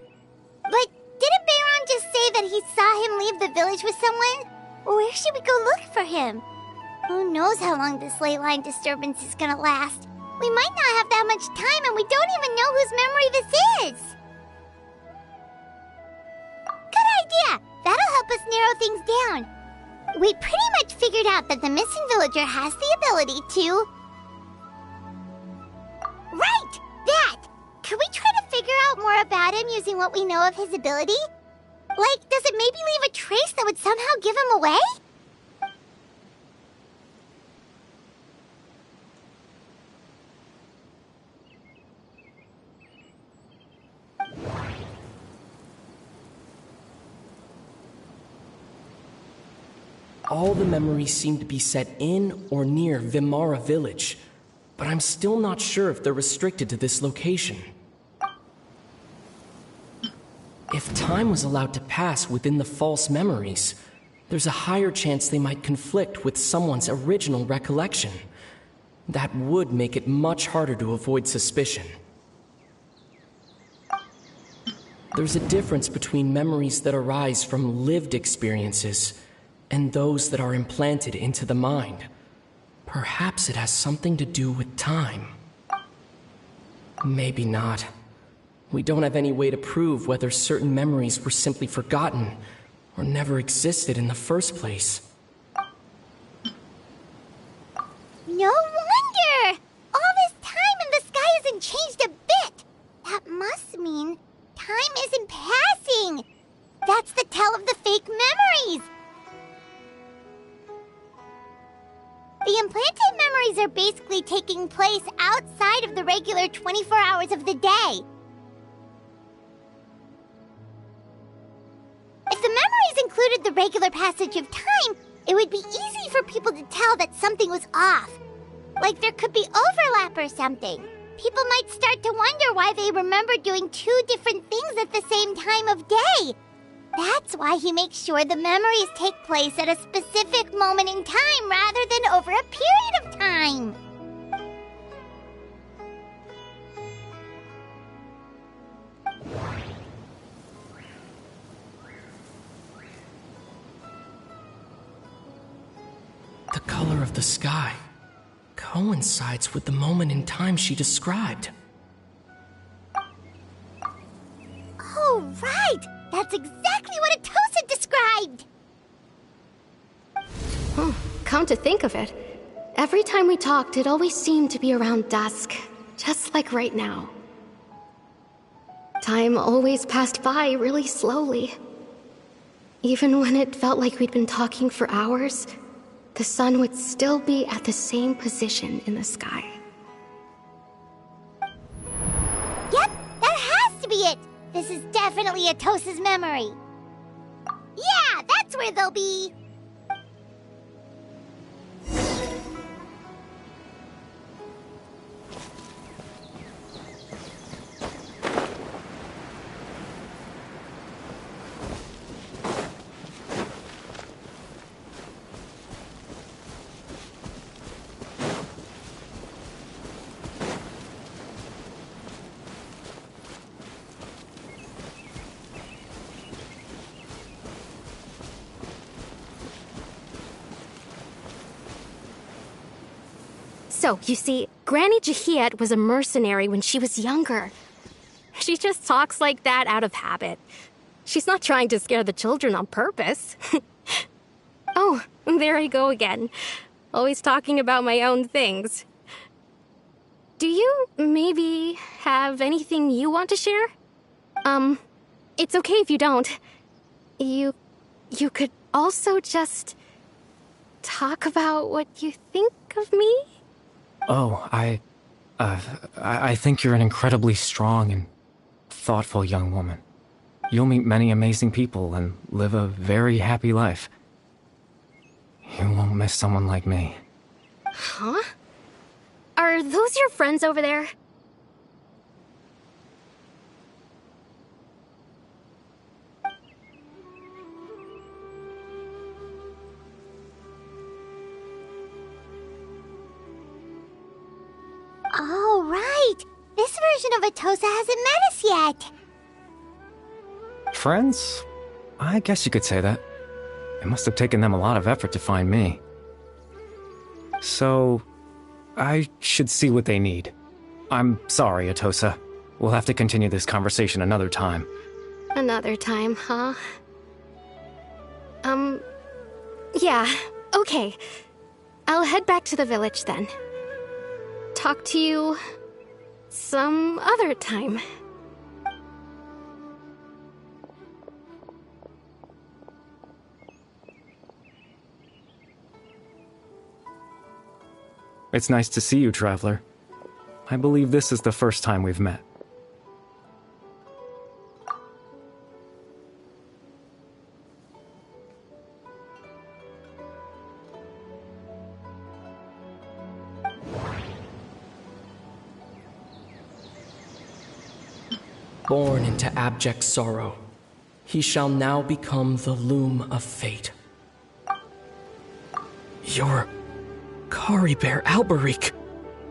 But didn't Bayron just say that he saw him leave the village with someone? Where should we go look for him? Who knows how long this ley line disturbance is gonna last? We might not have that much time, and we don't even know whose memory this is. Good idea! That'll help us narrow things down. We pretty much figured out that the missing villager has the ability to... Right! That! Could we try to figure out more about him using what we know of his ability? Like, does it maybe leave a trace that would somehow give him away? All the memories seem to be set in or near Vimara village, but I'm still not sure if they're restricted to this location. If time was allowed to pass within the false memories, there's a higher chance they might conflict with someone's original recollection. That would make it much harder to avoid suspicion. There's a difference between memories that arise from lived experiences and those that are implanted into the mind. Perhaps it has something to do with time. Maybe not. We don't have any way to prove whether certain memories were simply forgotten or never existed in the first place. No wonder! All this time and the sky hasn't changed a bit! That must mean time isn't passing! That's the tell of the fake memories! The implanted memories are basically taking place outside of the regular 24 hours of the day. If the memories included the regular passage of time, it would be easy for people to tell that something was off. Like there could be overlap or something. People might start to wonder why they remember doing two different things at the same time of day. That's why he makes sure the memories take place at a specific moment in time rather than over a period of time. of the sky coincides with the moment in time she described. Oh, right! That's exactly what Atosa described! Come to think of it, every time we talked, it always seemed to be around dusk, just like right now. Time always passed by really slowly. Even when it felt like we'd been talking for hours, the sun would still be at the same position in the sky. Yep, that has to be it! This is definitely Atosa's memory. Yeah, that's where they'll be! So, you see, Granny Jahiet was a mercenary when she was younger. She just talks like that out of habit. She's not trying to scare the children on purpose. Oh, there I go again. Always talking about my own things. Do you maybe have anything you want to share? It's okay if you don't. You could also just talk about what you think of me? Oh, I think you're an incredibly strong and thoughtful young woman. You'll meet many amazing people and live a very happy life. You won't miss someone like me. Huh? Are those your friends over there? Oh, right! This version of Atosa hasn't met us yet! Friends? I guess you could say that. It must have taken them a lot of effort to find me. So, I should see what they need. I'm sorry, Atosa. We'll have to continue this conversation another time. Another time, huh? Yeah, okay. I'll head back to the village then. Talk to you some other time. It's nice to see you, Traveler. I believe this is the first time we've met. Born into abject sorrow, he shall now become the loom of fate. You're Kari Bear Alberic.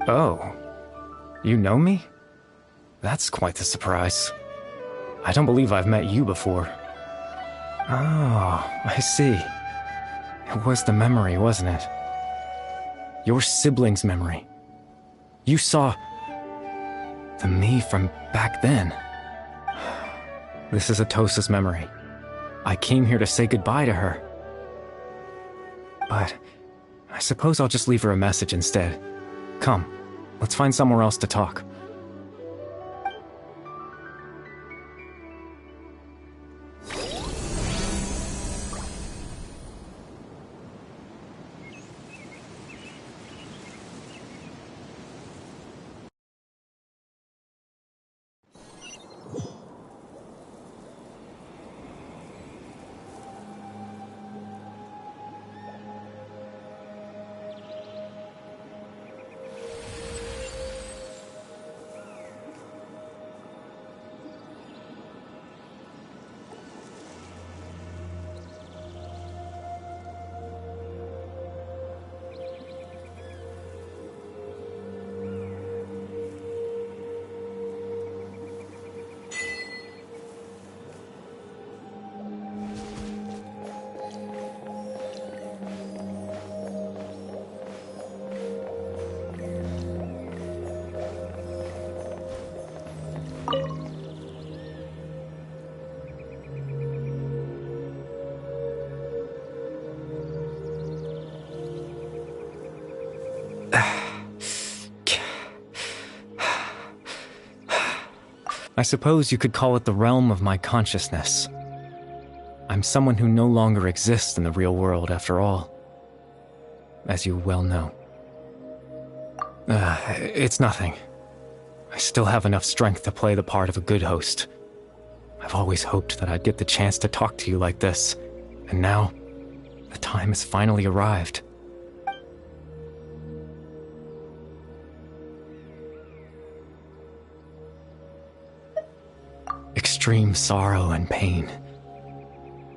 Oh. You know me? That's quite the surprise. I don't believe I've met you before. Oh, I see. It was the memory, wasn't it? Your sibling's memory. You saw the me from back then. This is Atosa's memory. I came here to say goodbye to her. But I suppose I'll just leave her a message instead. Come, let's find somewhere else to talk. I suppose you could call it the realm of my consciousness. I'm someone who no longer exists in the real world, after all, as you well know. It's nothing. I still have enough strength to play the part of a good host. I've always hoped that I'd get the chance to talk to you like this, and now, the time has finally arrived. Extreme sorrow and pain.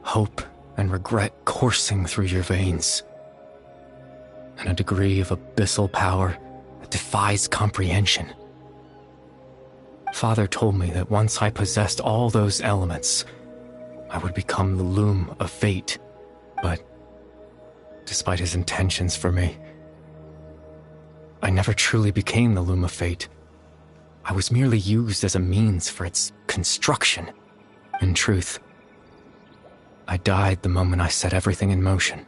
Hope and regret coursing through your veins. And a degree of abyssal power that defies comprehension. Father told me that once I possessed all those elements, I would become the loom of fate. But, despite his intentions for me, I never truly became the loom of fate. I was merely used as a means for its construction. In truth, I died the moment I set everything in motion.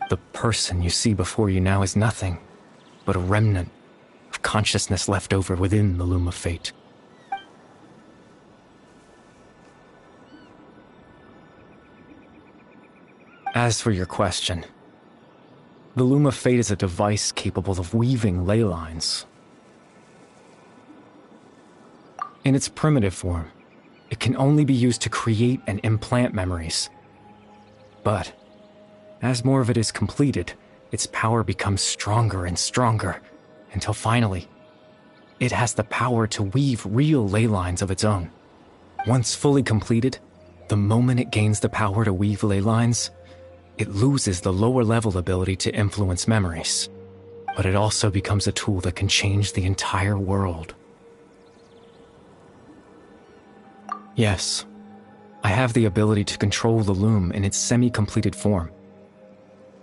The person you see before you now is nothing but a remnant of consciousness left over within the loom of fate. As for your question, the loom of fate is a device capable of weaving ley lines. In its primitive form, it can only be used to create and implant memories. But, as more of it is completed, its power becomes stronger and stronger, until finally, it has the power to weave real ley lines of its own. Once fully completed, the moment it gains the power to weave ley lines, it loses the lower-level ability to influence memories. But it also becomes a tool that can change the entire world. Yes, I have the ability to control the loom in its semi-completed form.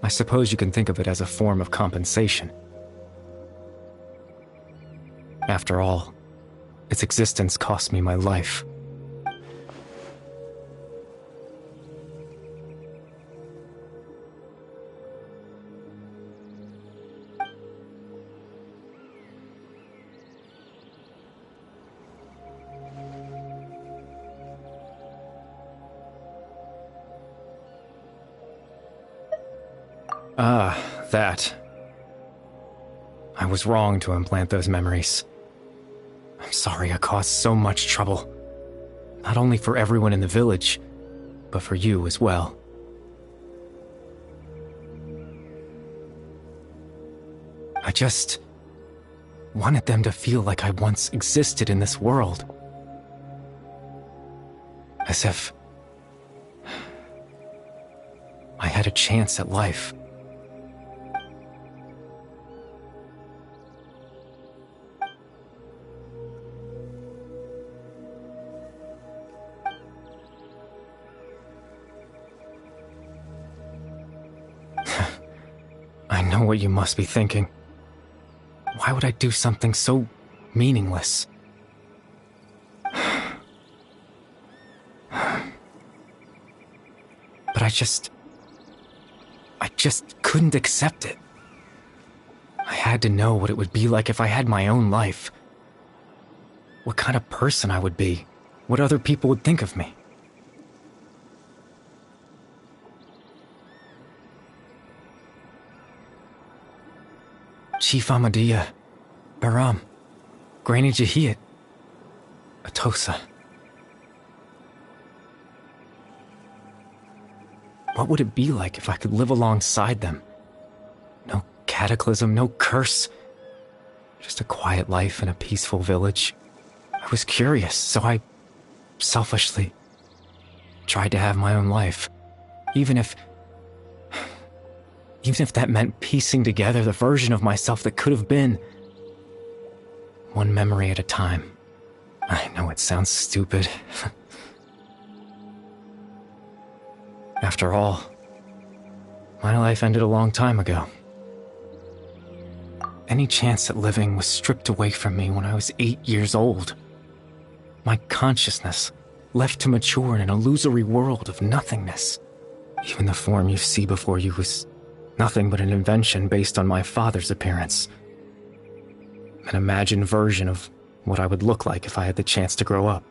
I suppose you can think of it as a form of compensation. After all, its existence cost me my life. That. I was wrong to implant those memories. I'm sorry I caused so much trouble. Not only for everyone in the village, but for you as well. I just wanted them to feel like I once existed in this world. As if I had a chance at life. I know what you must be thinking. Why would I do something so meaningless? But I just couldn't accept it. I had to know what it would be like if I had my own life. What kind of person I would be. What other people would think of me. Chief Ahmadiyya, Baram, Granny Jahiyat, Atosa. What would it be like if I could live alongside them? No cataclysm, no curse. Just a quiet life in a peaceful village. I was curious, so I selfishly tried to have my own life. Even if that meant piecing together the version of myself that could have been. One memory at a time. I know it sounds stupid. After all, my life ended a long time ago. Any chance at living was stripped away from me when I was 8 years old. My consciousness left to mature in an illusory world of nothingness. Even the form you see before you was nothing but an invention based on my father's appearance. An imagined version of what I would look like if I had the chance to grow up.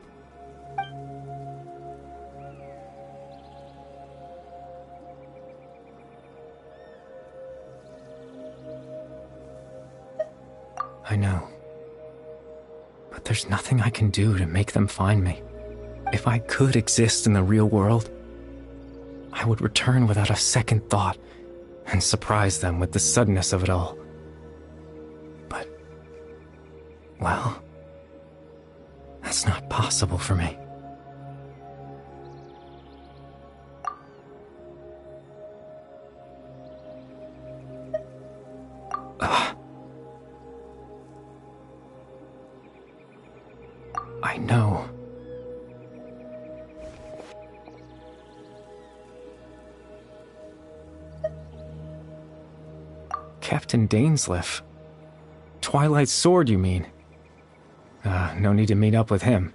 I know. But there's nothing I can do to make them find me. If I could exist in the real world, I would return without a second thought and surprise them with the suddenness of it all. But, well, that's not possible for me. I know. Captain Dainsleif. Twilight Sword, you mean? No need to meet up with him.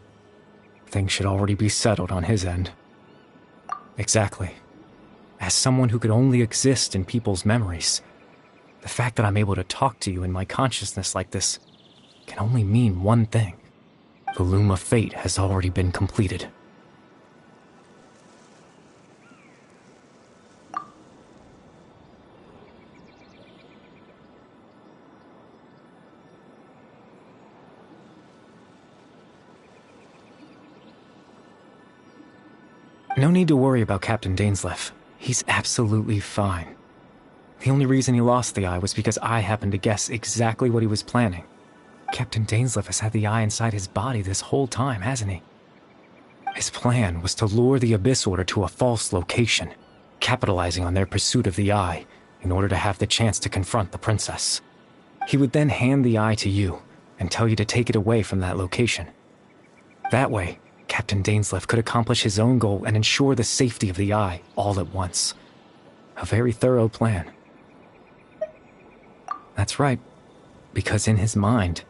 Things should already be settled on his end. Exactly. As someone who could only exist in people's memories, the fact that I'm able to talk to you in my consciousness like this can only mean one thing. The Loom of Fate has already been completed. No need to worry about Captain Dainsleif. He's absolutely fine. The only reason he lost the eye was because I happened to guess exactly what he was planning. Captain Dainsleif has had the eye inside his body this whole time, hasn't he? His plan was to lure the Abyss Order to a false location, capitalizing on their pursuit of the eye in order to have the chance to confront the princess. He would then hand the eye to you and tell you to take it away from that location. That way, Captain Dainsleif could accomplish his own goal and ensure the safety of the eye all at once. A very thorough plan. That's right, because in his mind,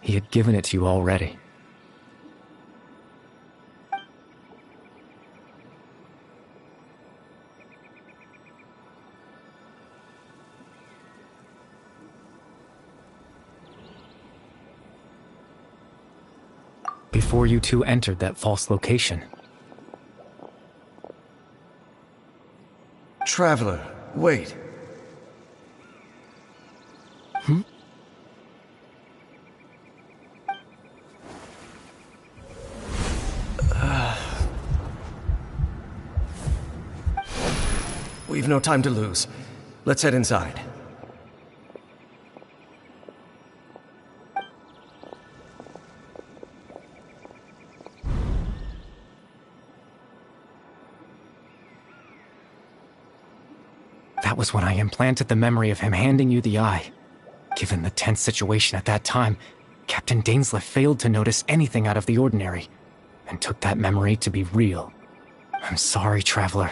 he had given it to you already. Before you two entered that false location. Traveler, wait. We've no time to lose. Let's head inside. That was when I implanted the memory of him handing you the eye. Given the tense situation at that time, Captain Dainsleif failed to notice anything out of the ordinary, and took that memory to be real. I'm sorry, Traveler,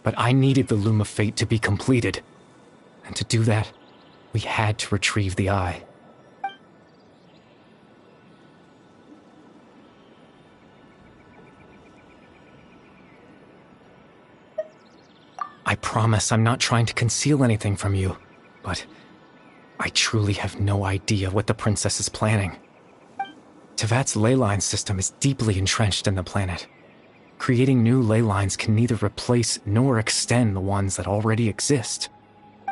but I needed the Loom of Fate to be completed. And to do that, we had to retrieve the eye. I promise I'm not trying to conceal anything from you, but I truly have no idea what the princess is planning. Tevat's ley line system is deeply entrenched in the planet. Creating new ley lines can neither replace nor extend the ones that already exist.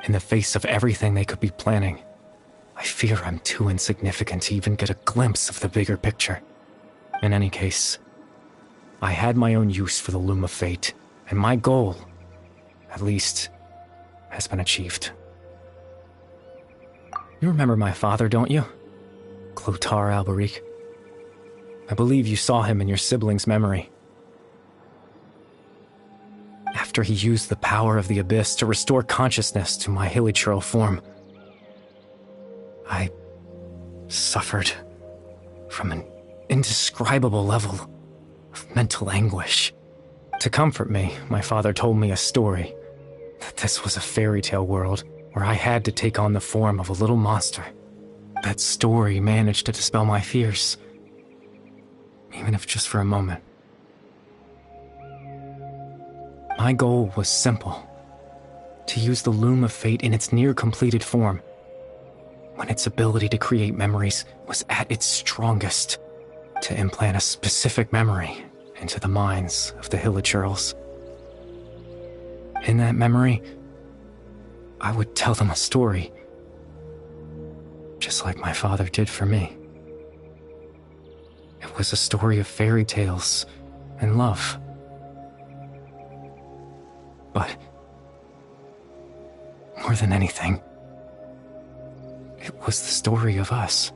In the face of everything they could be planning, I fear I'm too insignificant to even get a glimpse of the bigger picture. In any case, I had my own use for the Loom of Fate, and my goal, at least, has been achieved. You remember my father, don't you? Clotar Alberic. I believe you saw him in your sibling's memory. After he used the power of the Abyss to restore consciousness to my Hilichurl form, I suffered from an indescribable level of mental anguish. To comfort me, my father told me a story, that this was a fairy tale world where I had to take on the form of a little monster. That story managed to dispel my fears, even if just for a moment. My goal was simple, to use the Loom of Fate in its near-completed form. when its ability to create memories was at its strongest, to implant a specific memory into the minds of the Hillagirls. In that memory, I would tell them a story, just like my father did for me. It was a story of fairy tales and love. But more than anything, it was the story of us.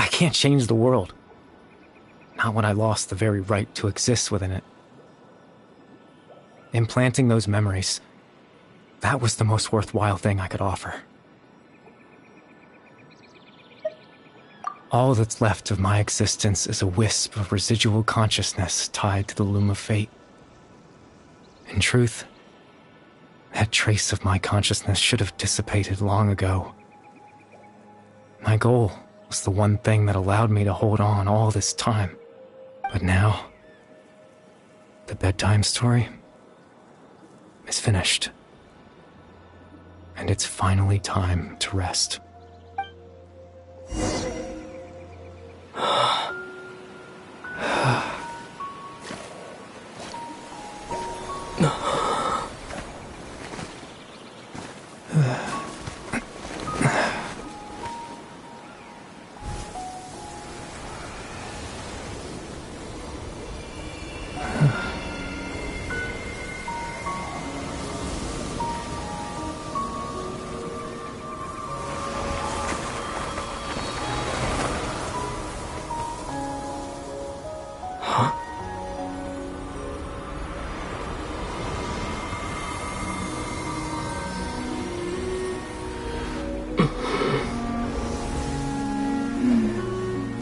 I can't change the world. Not when I lost the very right to exist within it. Implanting those memories, that was the most worthwhile thing I could offer. All that's left of my existence is a wisp of residual consciousness tied to the loom of fate. In truth, that trace of my consciousness should have dissipated long ago. My goal was the one thing that allowed me to hold on all this time. But now, the bedtime story is finished. And it's finally time to rest.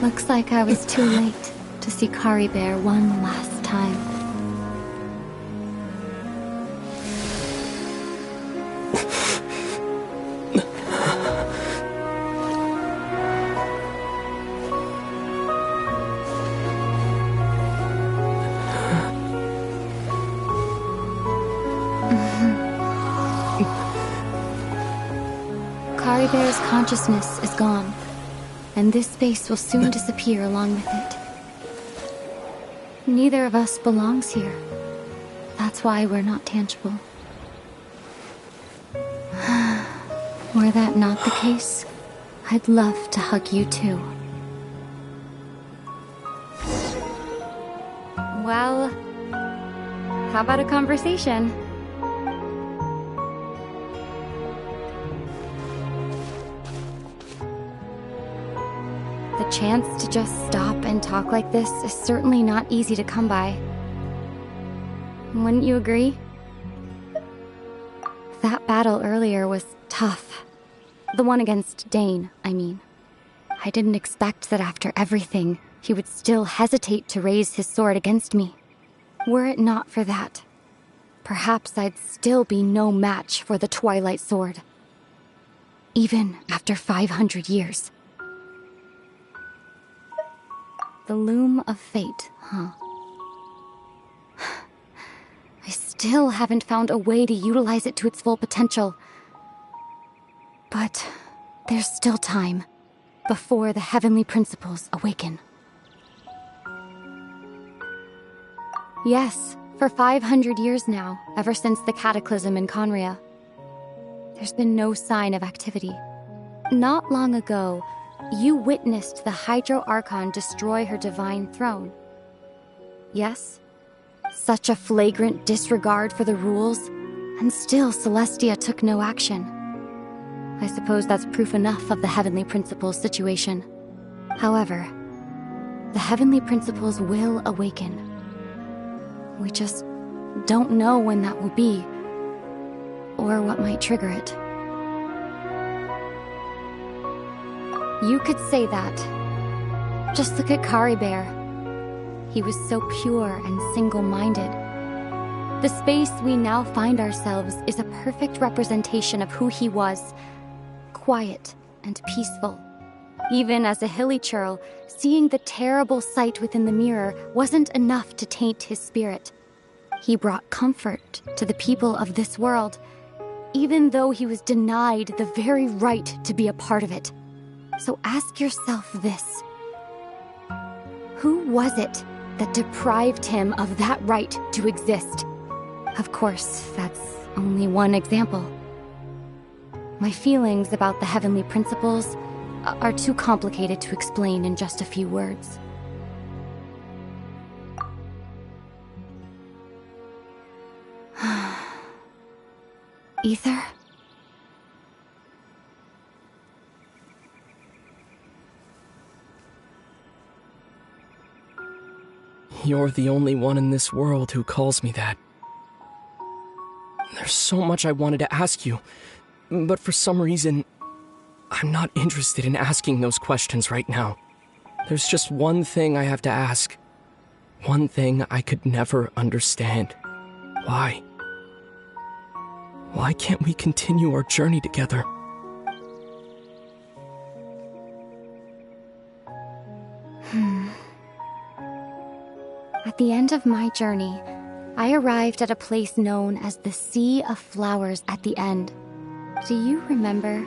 Looks like I was too late to see Kari Bear one last time. Kari Bear's consciousness is gone, and this space will soon disappear along with it. Neither of us belongs here. That's why we're not tangible. Were that not the case, I'd love to hug you too. Well, how about a conversation? The chance to just stop and talk like this is certainly not easy to come by. Wouldn't you agree? That battle earlier was tough. The one against Dane, I mean. I didn't expect that after everything, he would still hesitate to raise his sword against me. Were it not for that, perhaps I'd still be no match for the Twilight Sword. Even after 500 years. The Loom of Fate, huh? I still haven't found a way to utilize it to its full potential. But there's still time before the heavenly principles awaken. Yes, for 500 years now, ever since the cataclysm in Conria, there's been no sign of activity. Not long ago, you witnessed the Hydro Archon destroy her divine throne. Yes? Such a flagrant disregard for the rules, and still Celestia took no action. I suppose that's proof enough of the Heavenly Principles situation. However, the Heavenly Principles will awaken. We just don't know when that will be, or what might trigger it. You could say that. Just look at Kari Bear. He was so pure and single-minded. The space we now find ourselves is a perfect representation of who he was. Quiet and peaceful. Even as a hilly churl, seeing the terrible sight within the mirror wasn't enough to taint his spirit. He brought comfort to the people of this world, even though he was denied the very right to be a part of it. So ask yourself this. Who was it that deprived him of that right to exist? Of course, that's only one example. My feelings about the Heavenly Principles are too complicated to explain in just a few words. Ether? You're the only one in this world who calls me that. There's so much I wanted to ask you, but for some reason, I'm not interested in asking those questions right now. There's just one thing I have to ask. One thing I could never understand. Why? Why can't we continue our journey together? At the end of my journey, I arrived at a place known as the Sea of Flowers at the end. Do you remember?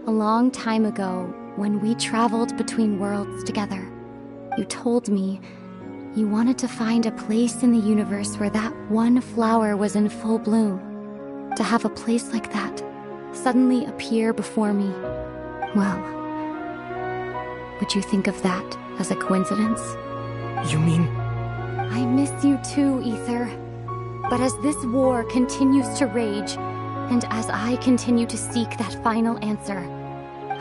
A long time ago, when we traveled between worlds together, you told me you wanted to find a place in the universe where that one flower was in full bloom. To have a place like that suddenly appear before me. Well, would you think of that as a coincidence? You mean... I miss you too, Ether. But as this war continues to rage, and as I continue to seek that final answer,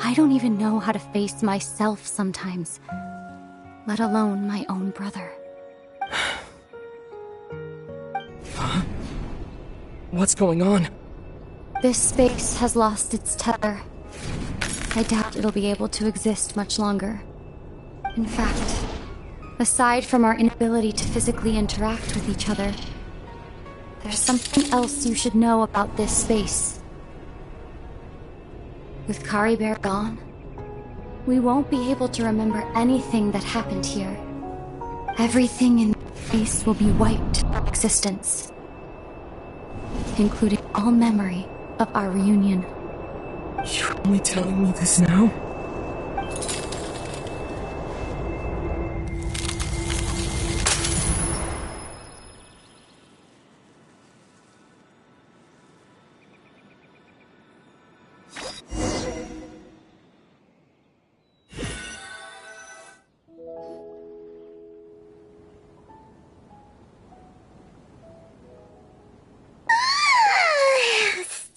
I don't even know how to face myself sometimes, let alone my own brother. Huh? What's going on? This space has lost its tether. I doubt it'll be able to exist much longer. In fact, aside from our inability to physically interact with each other, there's something else you should know about this space. With Kari Bear gone, we won't be able to remember anything that happened here. Everything in this space will be wiped from existence, including all memory of our reunion. You're only telling me this now?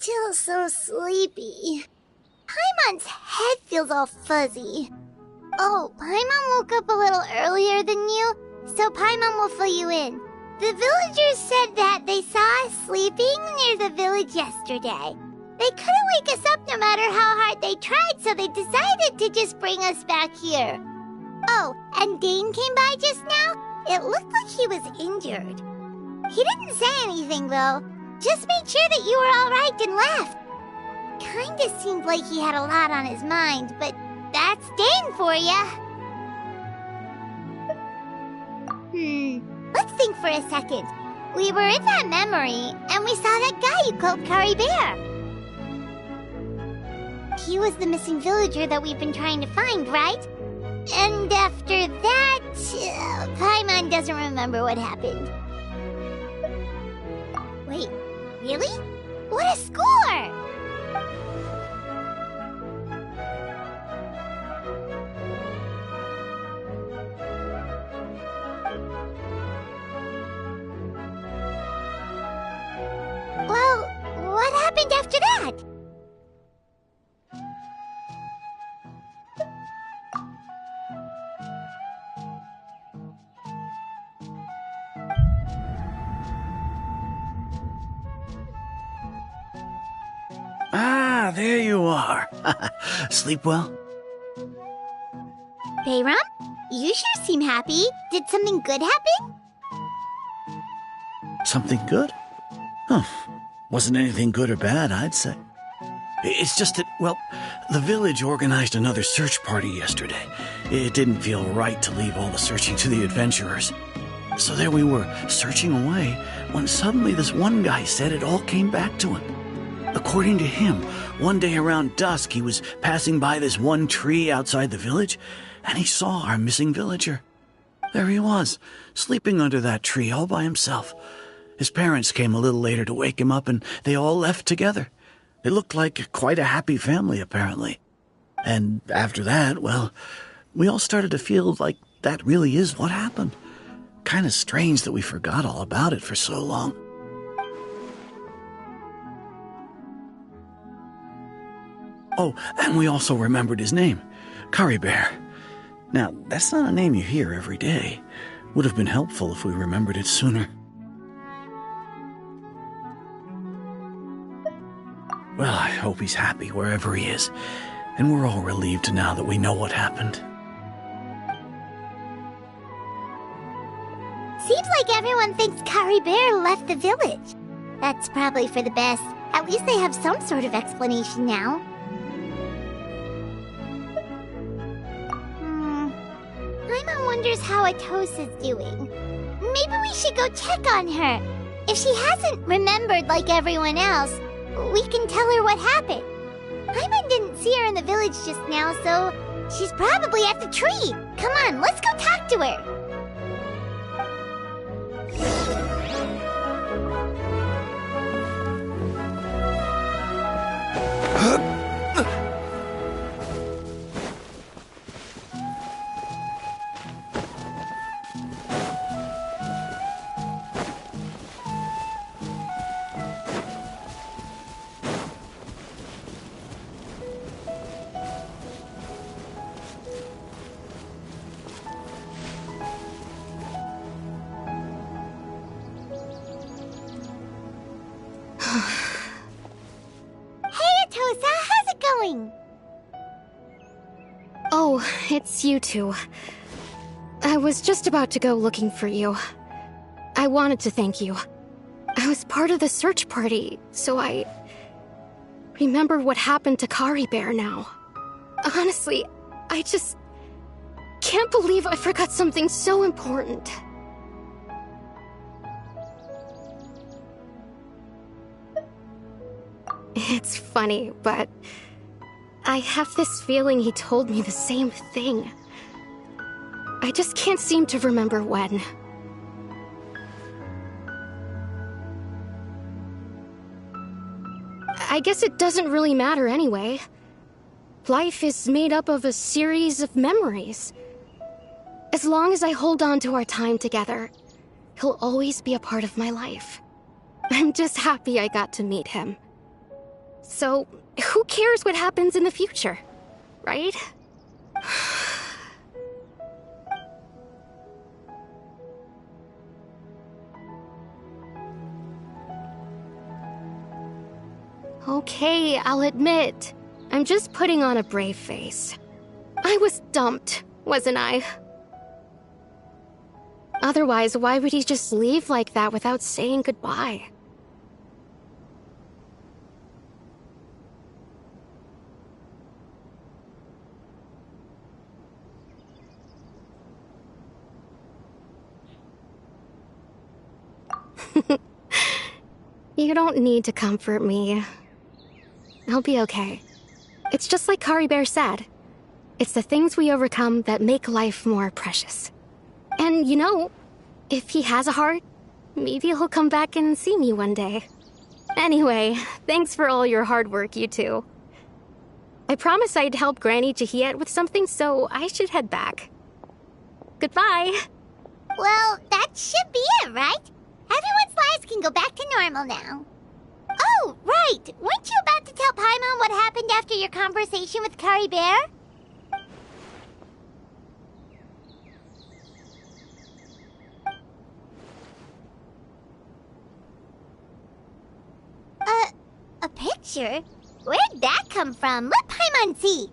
Still so sleepy. Paimon's head feels all fuzzy. Oh, Paimon woke up a little earlier than you, so Paimon will fill you in. The villagers said that they saw us sleeping near the village yesterday. They couldn't wake us up no matter how hard they tried, so they decided to just bring us back here. Oh, and Dane came by just now. It looked like he was injured. He didn't say anything, though. Just made sure that you were all right and left. Kinda seemed like he had a lot on his mind, but that's Dane for ya. Let's think for a second. We were in that memory, and we saw that guy you called Kari Bear. He was the missing villager that we've been trying to find, right? And after that, Paimon doesn't remember what happened. Wait, really? What a score! Well, what happened after that? Ah, there you are. Sleep well? Bayram? You sure seem happy. Did something good happen? Something good? Huh. Wasn't anything good or bad, I'd say. It's just that, well, the village organized another search party yesterday. It didn't feel right to leave all the searching to the adventurers. So there we were, searching away, when suddenly this one guy said it all came back to him. According to him, one day around dusk he was passing by this one tree outside the village, and he saw our missing villager. There he was, sleeping under that tree all by himself. His parents came a little later to wake him up, and they all left together. It looked like quite a happy family, apparently. And after that, well, we all started to feel like that really is what happened. Kind of strange that we forgot all about it for so long. Oh, and we also remembered his name, Kari Bear. Now, that's not a name you hear every day. Would have been helpful if we remembered it sooner. Well, I hope he's happy wherever he is, and we're all relieved now that we know what happened. Seems like everyone thinks Kari Bear left the village. That's probably for the best. At least they have some sort of explanation now. Paimon wonders how Atosa's doing. Maybe we should go check on her. If she hasn't remembered like everyone else, we can tell her what happened. Paimon didn't see her in the village just now, so she's probably at the tree. Come on, let's go talk to her. Oh, it's you two. I was just about to go looking for you. I wanted to thank you. I was part of the search party, so I remember what happened to Kari Bear now. Honestly, I just can't believe I forgot something so important. It's funny, but I have this feeling he told me the same thing. I just can't seem to remember when. I guess it doesn't really matter anyway. Life is made up of a series of memories. As long as I hold on to our time together, he'll always be a part of my life. I'm just happy I got to meet him. So, who cares what happens in the future, right? Okay, I'll admit, I'm just putting on a brave face. I was dumped, wasn't I? Otherwise, why would he just leave like that without saying goodbye? You don't need to comfort me. I'll be okay. It's just like Kari Bear said. It's the things we overcome that make life more precious. And you know, if he has a heart, maybe he'll come back and see me one day. Anyway, thanks for all your hard work, you two. I promised I'd help Granny Jahiet with something, so I should head back. Goodbye. Well, that should be it, right? Everyone's lives can go back to normal now. Oh, right! Weren't you about to tell Paimon what happened after your conversation with Kari Bear? A picture? Where'd that come from? Let Paimon see.